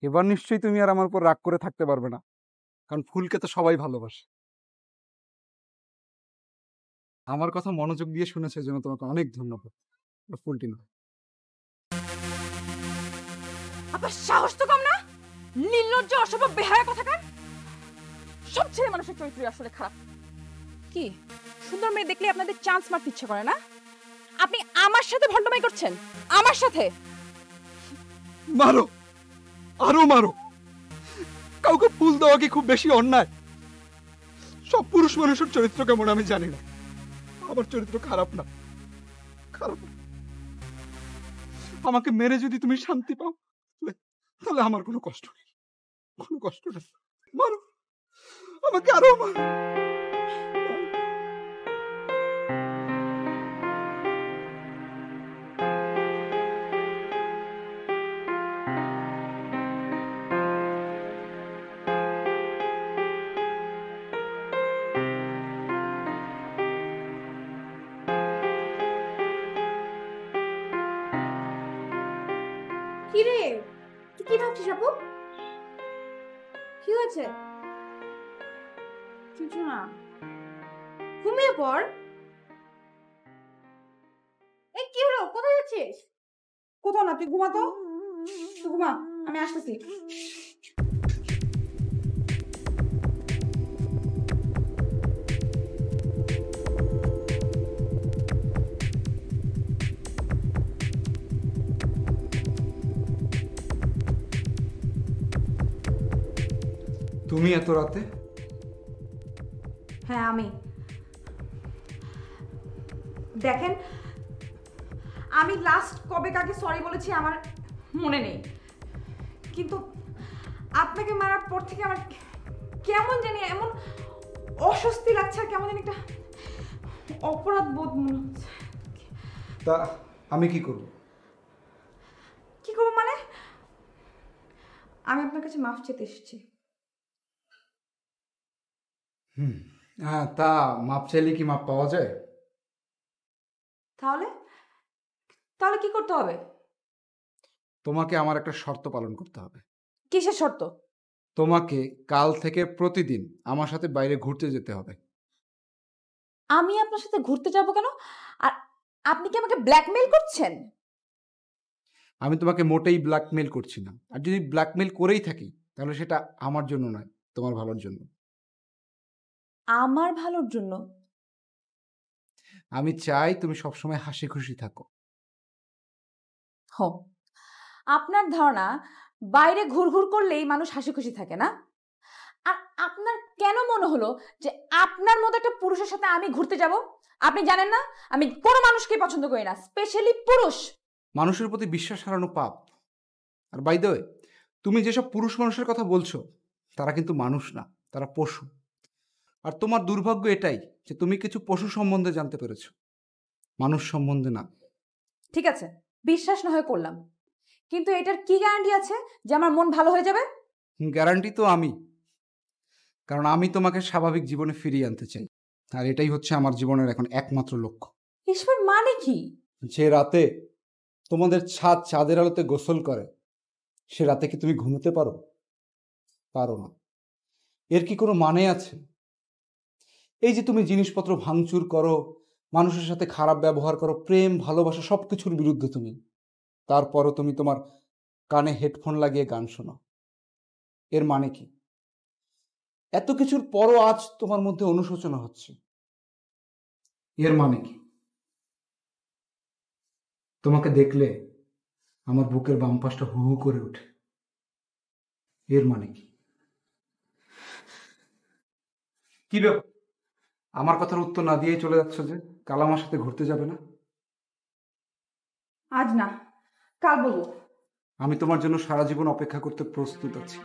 এবার নিশ্চয়ই তুমি আর আমার উপর রাগ করে থাকতে পারবে না, কারণ ফুলকে তো সবাই ভালোবাসে। আমার কথা মনোযোগ দিয়ে শুনেছে জন্য তোমাকে অনেক ধন্যবাদ। ফুলটি না। আপনার সাহস তো কম না, নির্লজ্জ অসভ্য বেহায়া কথাকার। সব ছেলে মানুষের চরিত্র আসলে খারাপ। কি সুন্দর মেয়ে দেখলে আপনাদের চান্স মারতে ইচ্ছে করে না? আপনি আমার সাথে ভণ্ডামি করছেন, আমার সাথে। মারো, আরো মারো। কাউকে ফুল দেওয়া কি খুব বেশি অন্যায়? সব পুরুষ মানুষের চরিত্র কেমন আমি জানি না, আমার চরিত্র খারাপ না, খারাপ না। আমাকে মেরে যদি তুমি শান্তি পাও তাহলে আমার কোনো কষ্ট নেই, কোনো কষ্ট নেই। মারো আমাকে, আরো মারো। কি রে, তুই কি ভাবছিস আপু? কি হয়েছে? কিছু না, ঘুমিয়ে পড়। এই কি হলো, কোথায় যাচ্ছিস? কোথাও না, তুই ঘুমা তো, তুই ঘুমা, আমি আসতেছি। তুমি এত রাতে? হ্যাঁ আমি। দেখেন, আমি লাস্ট কবে কাকে সরি বলেছি আমার মনে নেই, কিন্তু আপনাকে মারার পর থেকে আমার কেমন জানি এমন অস্বস্তি লাগছে, আর কেমন জানি একটা অপরাধ বোধ মনে হচ্ছে। তা আমি কি করব? কি করবো মানে? আমি আপনার কাছে মাফ চেতে এসেছি। হ্যাঁ, তা মাপ চাইলে কি মাপ পাওয়া যায়? তাহলে তাহলে কি করতে হবে? তোমাকে আমার একটা শর্ত পালন করতে হবে। কিসের শর্ত? তোমাকে কাল থেকে প্রতিদিন আমার সাথে বাইরে ঘুরতে যেতে হবে। আমি আপনার সাথে ঘুরতে যাব কেন? আর আপনি কি আমাকে ব্ল্যাকমেইল করছেন? আমি তোমাকে মোটেই ব্ল্যাকমেল করছি না, আর যদি ব্ল্যাকমেল করেই থাকি তাহলে সেটা আমার জন্য নয়, তোমার ভালোর জন্য। আমার ভালোর জন্য? আমি চাই তুমি সবসময় হাসি খুশি থাকো। হো, আপনার ধারণা বাইরে ঘুরঘুর করলেই মানুষ হাসি খুশি থাকে না? আর আপনার কেন মনে হলো যে আপনার মতো একটা পুরুষের সাথে আমি ঘুরতে যাব? আপনি জানেন না আমি কোনো মানুষকে পছন্দ করি না, স্পেশালি পুরুষ। মানুষের প্রতি বিশ্বাস হারানো পাপ। আর বাই দ্য ওয়ে, তুমি যেসব পুরুষ মানুষের কথা বলছো তারা কিন্তু মানুষ না, তারা পশু। আর তোমার দুর্ভাগ্য এটাই যে তুমি কিছু পশু সম্বন্ধে জানতে পেরেছো, মানুষ সম্বন্ধে না। ঠিক আছে, বিশ্বাস না হয় করলাম, কিন্তু এটার কি গ্যারান্টি আছে যে আমার মন ভালো হয়ে যাবে? গ্যারান্টি তো আমি, কারণ আমি তোমাকে স্বাভাবিক জীবনে ফিরিয়ে আনতে চাই, আর এটাই হচ্ছে আমার জীবনের এখন একমাত্র লক্ষ্য। এসবের মানে কি? যে রাতে তোমাদের ছাদ চাঁদের আলোতে গোসল করে সে রাতে কি তুমি ঘুমোতে পারো? পারো না। এর কি কোনো মানে আছে? এই যে তুমি জিনিসপত্র ভাঙচুর করো, মানুষের সাথে খারাপ ব্যবহার করো, প্রেম ভালোবাসা সবকিছুর বিরুদ্ধে তুমি, তারপরও তুমি তোমার কানে হেডফোন লাগিয়ে গান শোনো, এর মানে কি? এত কিছুর পরও আজ তোমার মধ্যে অনুশোচনা হচ্ছে, এর মানে কি? তোমাকে দেখলে আমার বুকের বাম পাশটা হু হু করে ওঠে, এর মানে কি? কি ব্যাপার, আমার কথার উত্তর না দিয়েই চলে যাচ্ছ যে? কাল আমার সাথে ঘুরতে যাবে না? আজ না, কাল বলবো। আমি তোমার জন্য সারা জীবন অপেক্ষা করতে প্রস্তুত আছি।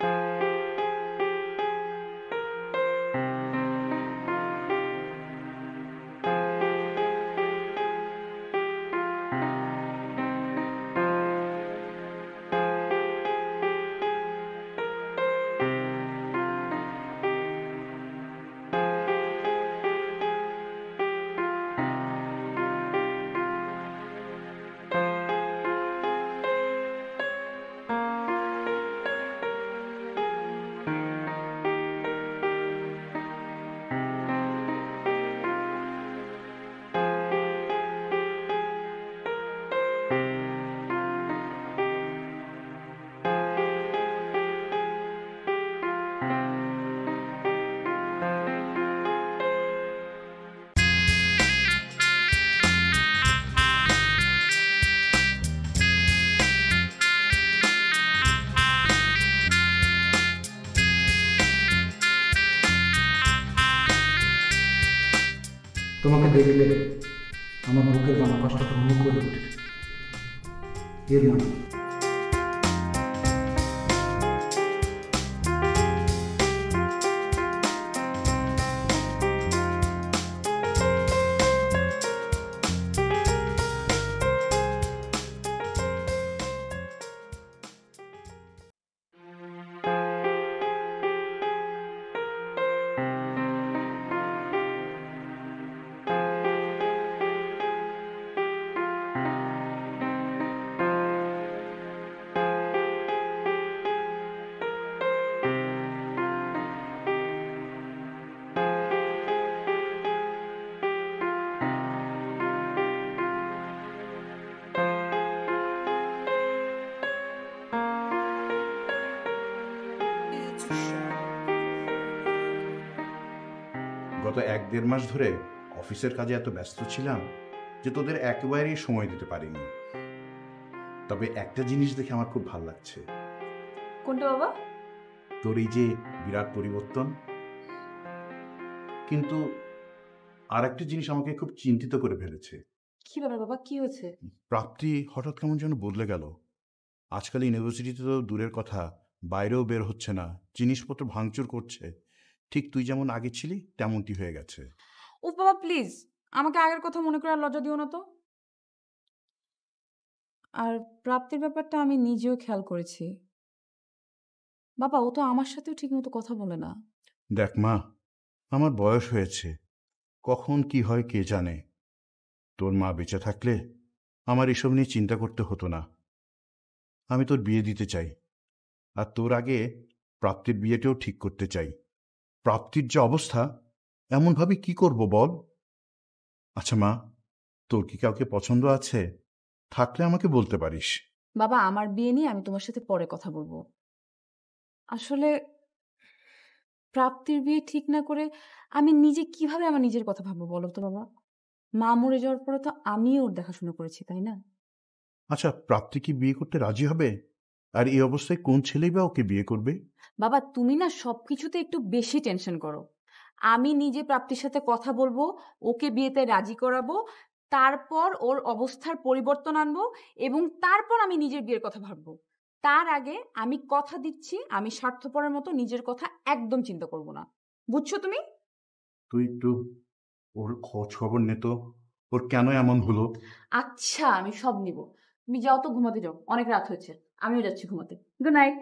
তোমাকে দেখলে আমার বুকের বামাকাশটা ভ্রমণ করে ওঠে। এর মানে গত 1-1.5 মাস ধরে অফিসের কাজে এত ব্যস্ত ছিলাম যে তোদের একেবারেই সময় দিতে পারিনি। তবে একটা জিনিস দেখে আমার খুব ভালো লাগছে। কোনটা বাবা? তোর এই যে বিরাট পরিবর্তন। কিন্তু আর একটা জিনিস আমাকে খুব চিন্তিত করে ফেলেছে। কি ব্যাপার বাবা, কি হয়েছে? প্রাপ্তি হঠাৎ কেমন যেন বদলে গেল। আজকাল ইউনিভার্সিটিতে তো দূরের কথা, বাইরেও বের হচ্ছে না, জিনিসপত্র ভাঙচুর করছে। ঠিক তুই যেমন আগে ছিলি তেমনটি হয়ে গেছে। ও বাবা প্লিজ, আমাকে আগের কথা মনে করে আর লজ্জা দিও না তো। আর প্রাপ্তির ব্যাপারটা আমি নিজেও খেয়াল করেছি বাবা, ও তো আমার সাথেও ঠিক মতো কথা বলে না। দেখ মা, আমার বয়স হয়েছে, কখন কি হয় কে জানে। তোর মা বেঁচে থাকলে আমার এসব নিয়ে চিন্তা করতে হতো না। আমি তোর বিয়ে দিতে চাই, আর তোর আগে প্রাপ্তির বিয়েটাও ঠিক করতে চাই। প্রাপ্তির যে অবস্থা, এমনভাবে কি করব বল? আচ্ছা মা, তোর কি কাউকে পছন্দ আছে? থাকলে আমাকে বলতে পারিস। বাবা, আমার বিয়ে নিয়ে আমি তোমার সাথে পরে কথা বলবো। আসলে প্রাপ্তির বিয়ে ঠিক না করে আমি নিজে কিভাবে আমার নিজের কথা ভাববো বলো তো বাবা? মা মরে যাওয়ার পরে তো আমি ওর দেখাশোনা করেছি, তাই না? আচ্ছা, প্রাপ্তি কি বিয়ে করতে রাজি হবে? আর এই অবস্থায় কোন ছেলেই বা ওকে বিয়ে করবে? বাবা, তুমি না সবকিছুতে একটু বেশি টেনশন করো। আমি নিজে প্রাপ্তির সাথে কথা বলবো, ওকে বিয়েতে রাজি করাবো, তারপর ওর অবস্থার পরিবর্তন আনবো, এবং তারপর আমি নিজের বিয়ের কথা ভাববো। তার আগে আমি কথা দিচ্ছি, আমি স্বার্থপরের মতো নিজের কথা একদম চিন্তা করব না। বুঝছো তুমি? তুই একটু ওর খোঁজ খবর নে তো, ওর কেন এমন হলো। আচ্ছা, আমি সব নিব। তুমি যাও তো, ঘুমাতে যাও, অনেক রাত হয়েছে। আমিও যাচ্ছি ঘুমাতে। Good night.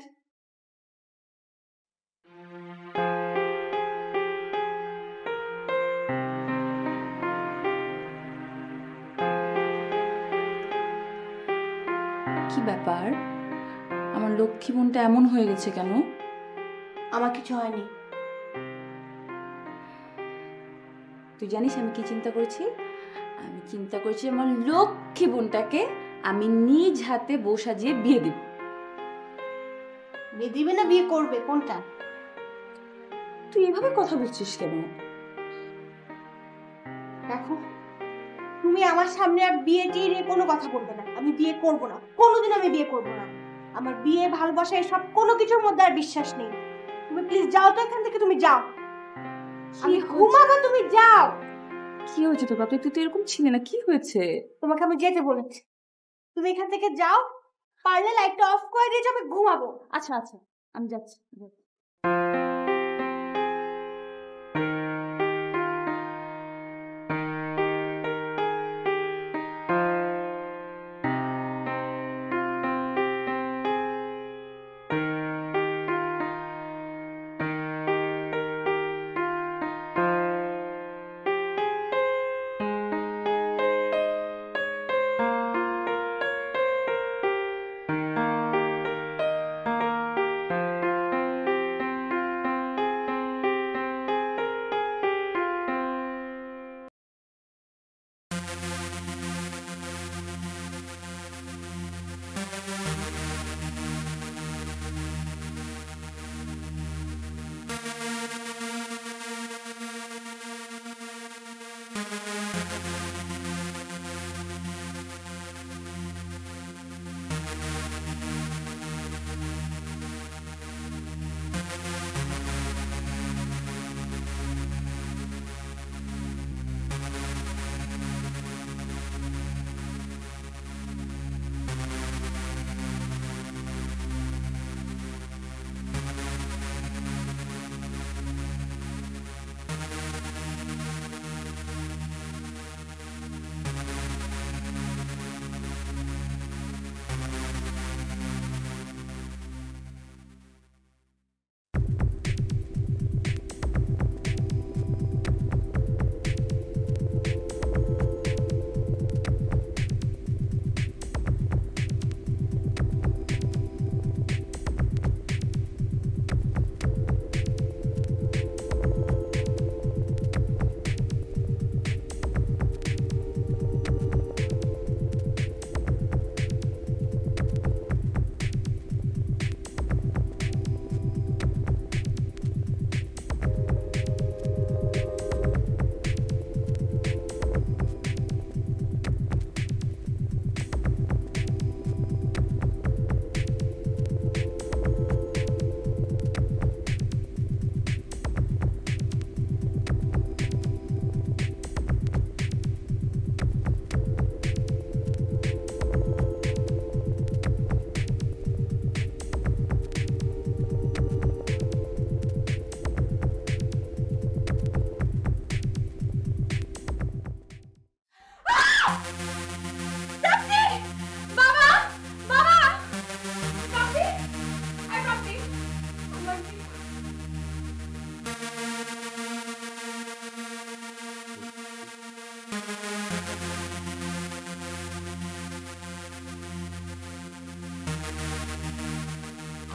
কি ব্যাপার, আমার লক্ষ্মী বোনটা এমন হয়ে গেছে কেন? আমার কিছু হয়নি। তুই জানিস আমি কি চিন্তা করেছি? আমি চিন্তা করেছি আমার লক্ষ্মী বোনটাকে আমি নিজ হাতে বউ সাজিয়ে বিয়ে দিব। বিয়ে দিবে না বিয়ে করবে, কোনটা? তুই এভাবে কথা বলছিস কেন? দেখো, তুমি আমার সামনে আর বিয়ে টিয়ে নিয়ে কোনো কথা বলবে না। আমি বিয়ে করব না, কোনোদিন আমি বিয়ে করব না। আমার বিয়ে, ভালোবাসা, এসব কোনো কিছুর মধ্যে আর বিশ্বাস নেই। তুমি প্লিজ যাও তো এখান থেকে, তুমি যাও। আমি ঘুমাবো, তুমি যাও। কি হয়েছে তোর বাবা? তুই তো এরকম ছিলি না, কি হয়েছে? তোমাকে আমি যেতে বলেছি, তুমি এখান থেকে যাও। পারলে লাইটটা অফ করে দিয়ে যাবে, ঘুমাবো। আচ্ছা আচ্ছা, আমি যাচ্ছি।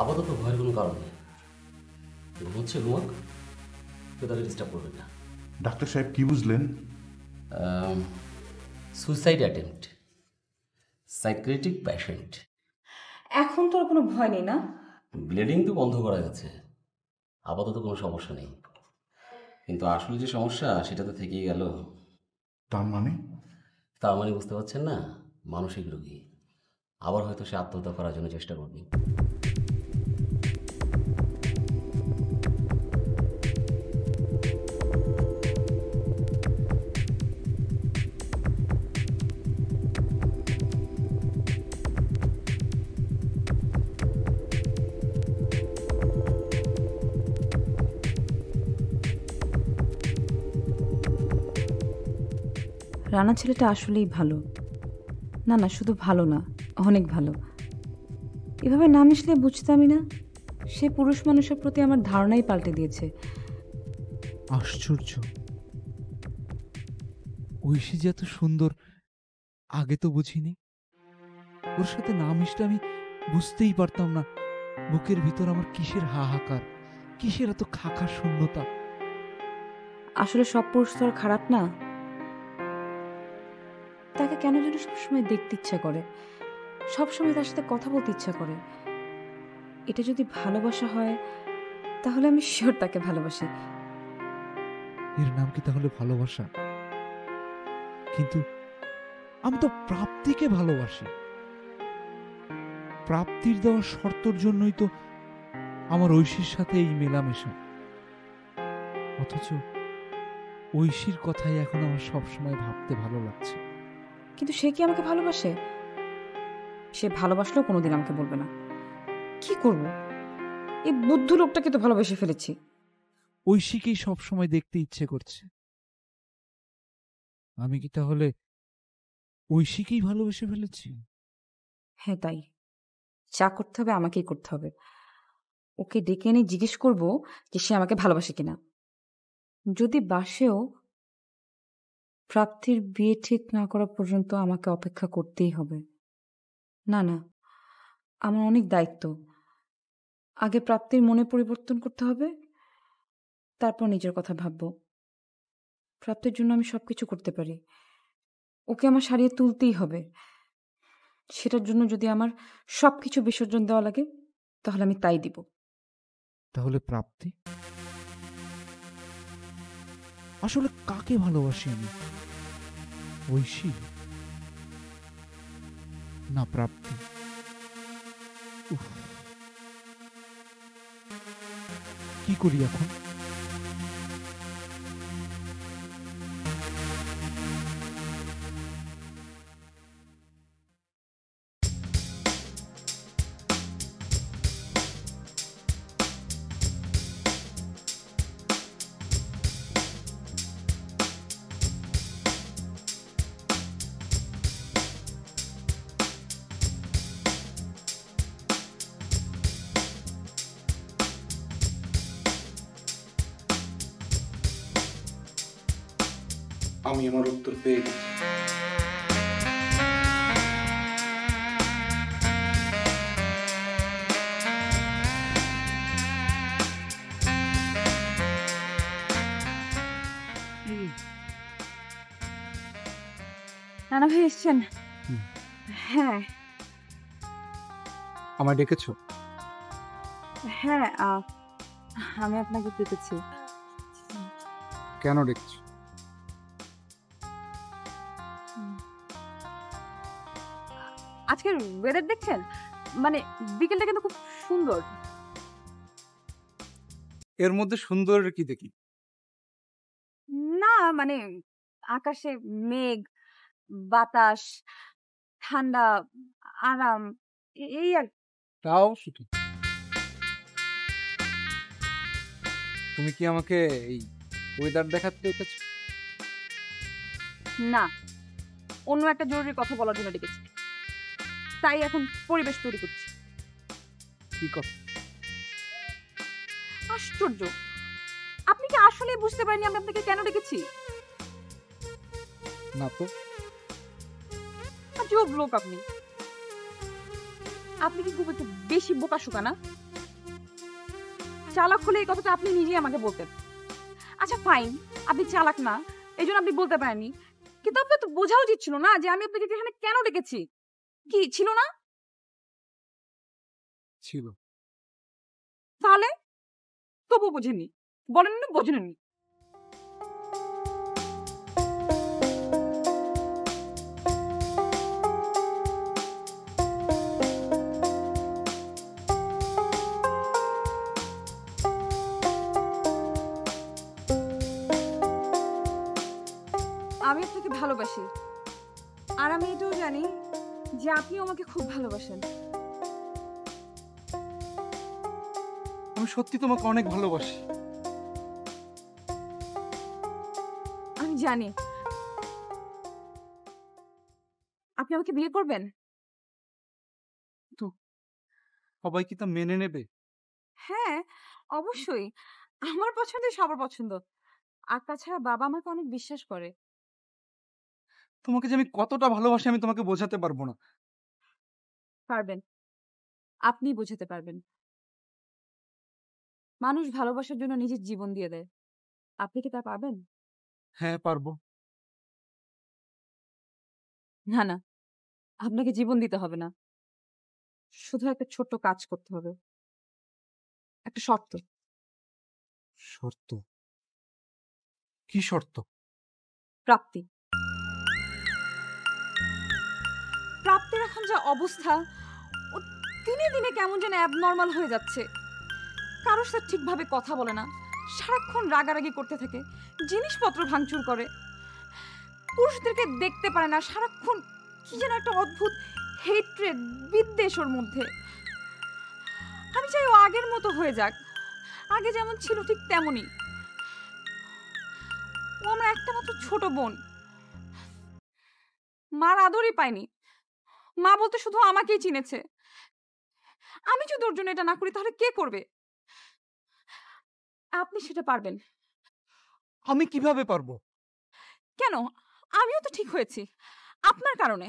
আপাতত ভয়ের কোনো কারণ নেই। ঘুমোচ্ছে, ঘুমাক, কেউ তাকে ডিস্টার্ব করবেন না। ডাক্তার সাহেব কি বুঝলেন? Suicide attempt, psychiatric patient. এখন তোর কোনো ভয় নেই না? ব্লিডিং তো বন্ধ করা গেছে, আপাতত কোনো সমস্যা নেই, কিন্তু আসলে যে সমস্যা সেটা তো থেকেই গেল। তার মানে? তার মানে বুঝতে পারছেন না, মানসিক রোগী। আবার হয়তো সে আত্মহত্যা করার জন্য চেষ্টা করবে। রানা ছেলেটা আসলেই ভালো। না না, শুধু ভালো না, অনেক ভালো। এভাবে না মিশলে বুঝতামই না সে পুরুষ মানুষের প্রতি আমার ধারণাই পাল্টে দিয়েছে। আশ্চর্য, ঐশী যে এত সুন্দর আগে তো বুঝিনি। ওর সাথে না মিশলে আমি বুঝতেই পারতাম না বুকের ভিতর আমার কিসের হাহাকার, কিসের এত খাকা শূন্যতা। আসলে সব পুরুষ তো আর খারাপ না। তাকে কেন যেন সবসময় দেখতে ইচ্ছা করে, সবসময় তার সাথে কথা বলতে ইচ্ছা করে। এটা যদি ভালোবাসা হয় তাহলে আমি শিওর তাকে ভালোবাসি। এর নাম কি তাহলে ভালোবাসা? কিন্তু আমি তো প্রাপ্তিকে ভালোবাসি। প্রাপ্তির দেওয়া শর্তর জন্যই তো আমার ঐশীর সাথে এই মেলামেশা। অথচ ঐশীর কথাই এখন আমার সবসময় ভাবতে ভালো লাগছে। কিন্তু সে কি আমাকে ভালোবাসে? সে ভালোবাসলেও কোনোদিন আমাকে বলবে না। কি করব? এই বুদ্ধু লোকটাকে তো ভালোবেসে ফেলেছি। ঐশীকেই সবসময় দেখতে ইচ্ছে করছে। আমি কি তাহলে ঐশীকেই ভালোবেসে ফেলেছি? হ্যাঁ, তাই। যা করতে হবে আমাকেই করতে হবে। ওকে ডেকে এনে জিজ্ঞেস করবো যে সে আমাকে ভালোবাসে কিনা। যদি বাসেও, প্রাপ্তির বিয়ে ঠিক না করা পর্যন্ত আমাকে অপেক্ষা করতেই হবে। না না, আমার অনেক দায়িত্ব। আগে প্রাপ্তির মনে পরিবর্তন করতে হবে, তারপর নিজের কথা ভাববো। প্রাপ্তির জন্য আমি সবকিছু করতে পারি। ওকে আমার সারিয়ে তুলতেই হবে। সেটার জন্য যদি আমার সবকিছু বিসর্জন দেওয়া লাগে তাহলে আমি তাই দিব। তাহলে প্রাপ্তি? আসলে কাকে ভালোবাসি আমি? ঐশী না প্রাপ্তি? উফ, কি করি এখন? আমি আমার উত্তর পেয়ে গেছি। নানা ভাই এসছেন? হ্যাঁ আমায় ডেকেছো? হ্যাঁ, আমি আপনাকে ডেকেছি। কেন ডেকেছো? আজকের ওয়েদার দেখছেন? মানে বিকেলটা কিন্তু খুব সুন্দর। এর মধ্যে সুন্দরের কি দেখি? না মানে আকাশে মেঘ, বাতাস, ঠান্ডা, আরাম, এই আর। তাও শুধু তুমি কি আমাকে এই ওয়েদার দেখাতে ডেকেছো? না, অন্য একটা জরুরি কথা বলার জন্য ডেকেছি। তাই এখন পরিবেশ তৈরি করছি। কি কথা? আশ্চর্য, আপনি কি আসলে বুঝতে পারেননি আমি আপনাকে কেন ডেকেছি? না তো। আজব লোক আপনি। আপনি কি খুব একটু বেশি বোকা শোকা না? চালাক হলে এই কথাটা আপনি নিজেই আমাকে বলতেন। আচ্ছা ফাইন, আপনি চালাক না এই জন্য আপনি বলতে পারেননি, কিন্তু আপনার তো বোঝা উচিত ছিল না যে আমি আপনাকে এখানে কেন ডেকেছি। কি ছিল না? ছিল। তাহলে তবু বোঝেননি, বলেন না বোঝেননি। আমি আপনাকে ভালোবাসি, আর আমি এটাও জানি যে আপনি আমাকে খুব ভালোবাসেন। আমি সত্যি তোমাকে অনেক ভালোবাসি। আমি জানি। আপনি আমাকে বিয়ে করবেন? তো সবাই কি তা মেনে নেবে? হ্যাঁ অবশ্যই, আমার পছন্দ সবার পছন্দ। আর তাছাড়া বাবা আমাকে অনেক বিশ্বাস করে। তোমাকে যে আমি কতটা ভালোবাসি আমি তোমাকে বোঝাতে পারবো না। পারবেন, আপনি বোঝাতে পারবেন। মানুষ ভালোবাসার জন্য নিজের জীবন দিয়ে দেয়, আপনি কি তা পারবেন? হ্যাঁ পারবো। না না, আপনাকে জীবন দিতে হবে না, শুধু একটা ছোট্ট কাজ করতে হবে। একটা শর্ত। শর্ত? কি শর্ত? প্রাপ্তি। প্রাপ্তির এখন যা অবস্থা, ও দিনে দিনে কেমন যেন অ্যাবনর্মাল হয়ে যাচ্ছে। কারোর সাথে ঠিকভাবে কথা বলে না, সারাক্ষণ রাগারাগি করতে থাকে, জিনিসপত্র ভাঙচুর করে, পুরুষদেরকে দেখতে পারে না, সারাক্ষণ কি যেন একটা অদ্ভুত হেট্রেড, বিদ্বেষ ওর মধ্যে। আমি চাই ও আগের মতো হয়ে যাক, আগে যেমন ছিল ঠিক তেমনই। ও আমার একটা মাত্র ছোট বোন, মার আদরই পায়নি, মা বলতে শুধু আমাকেই চিনেছে। আমি যদি ওর জন্য এটা না করি তাহলে কে করবে? আপনি সেটা পারবেন। আমি কিভাবে পারবো? কেন? আমিও তো ঠিক হয়েছি আপনার কারণে,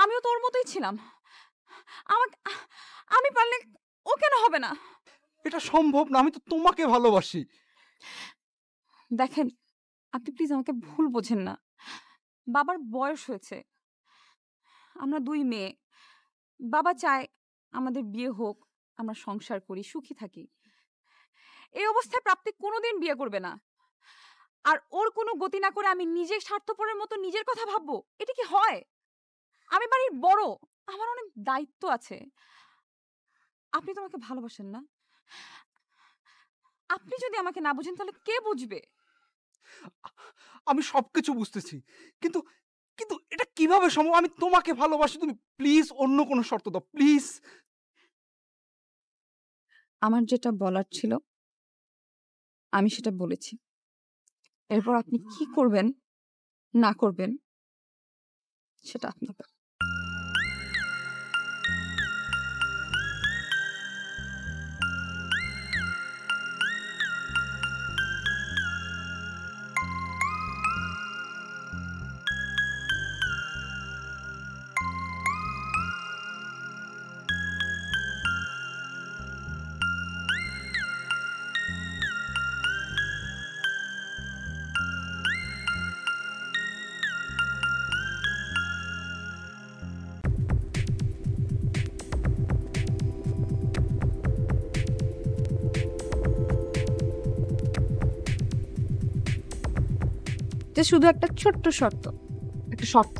আমিও তো ওর মতোই ছিলাম। আমাকে আমি পারলে ও কেন হবে না? এটা সম্ভব না, আমি তো তোমাকে ভালোবাসি। দেখেন, আপনি প্লিজ আমাকে ভুল বোঝেন না। বাবার বয়স হয়েছে, আমরা দুই মেয়ে, বাবা চায় আমাদের বিয়ে হোক, আমরা সংসার করি, সুখী থাকি। এই অবস্থায় প্রাপ্তি কোনোদিন বিয়ে করবে না। আর ওর কোনো গতি না করে আমি নিজে স্বার্থপরের মতো নিজের কথা ভাববো, এটা কি হয়? আমি বাড়ির বড়, আমার অনেক দায়িত্ব আছে। আপনি তো আমাকে ভালোবাসেন না? আপনি যদি আমাকে না বুঝেন তাহলে কে বুঝবে? আমি সবকিছু বুঝতেছি, কিন্তু কিন্তু এটা কিভাবে সম্ভব? আমি তোমাকে ভালোবাসি, তুমি প্লিজ অন্য কোনো শর্ত দাও প্লিজ। আমার যেটা বলার ছিল আমি সেটা বলেছি, এরপর আপনি কি করবেন না করবেন সেটা আপনার ব্যাপার। যে শুধু একটা ছোট্ট শর্ত। একটা শর্ত।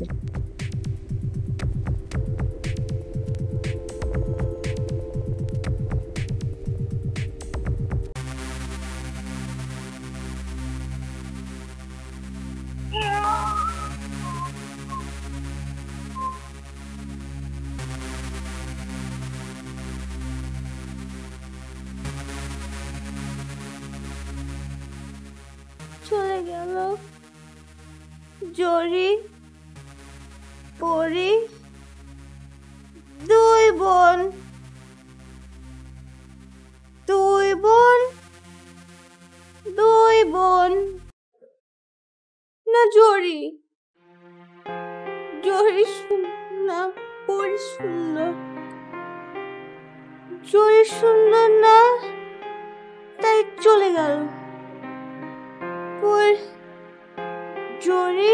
চলে গেল জরি পরি, দুই বোন, দুই বোন, দুই বোন। না জরি, জরি না পরি সুন্দর, জরি সুন্দর না, তাই চলে গেল। কই জরি?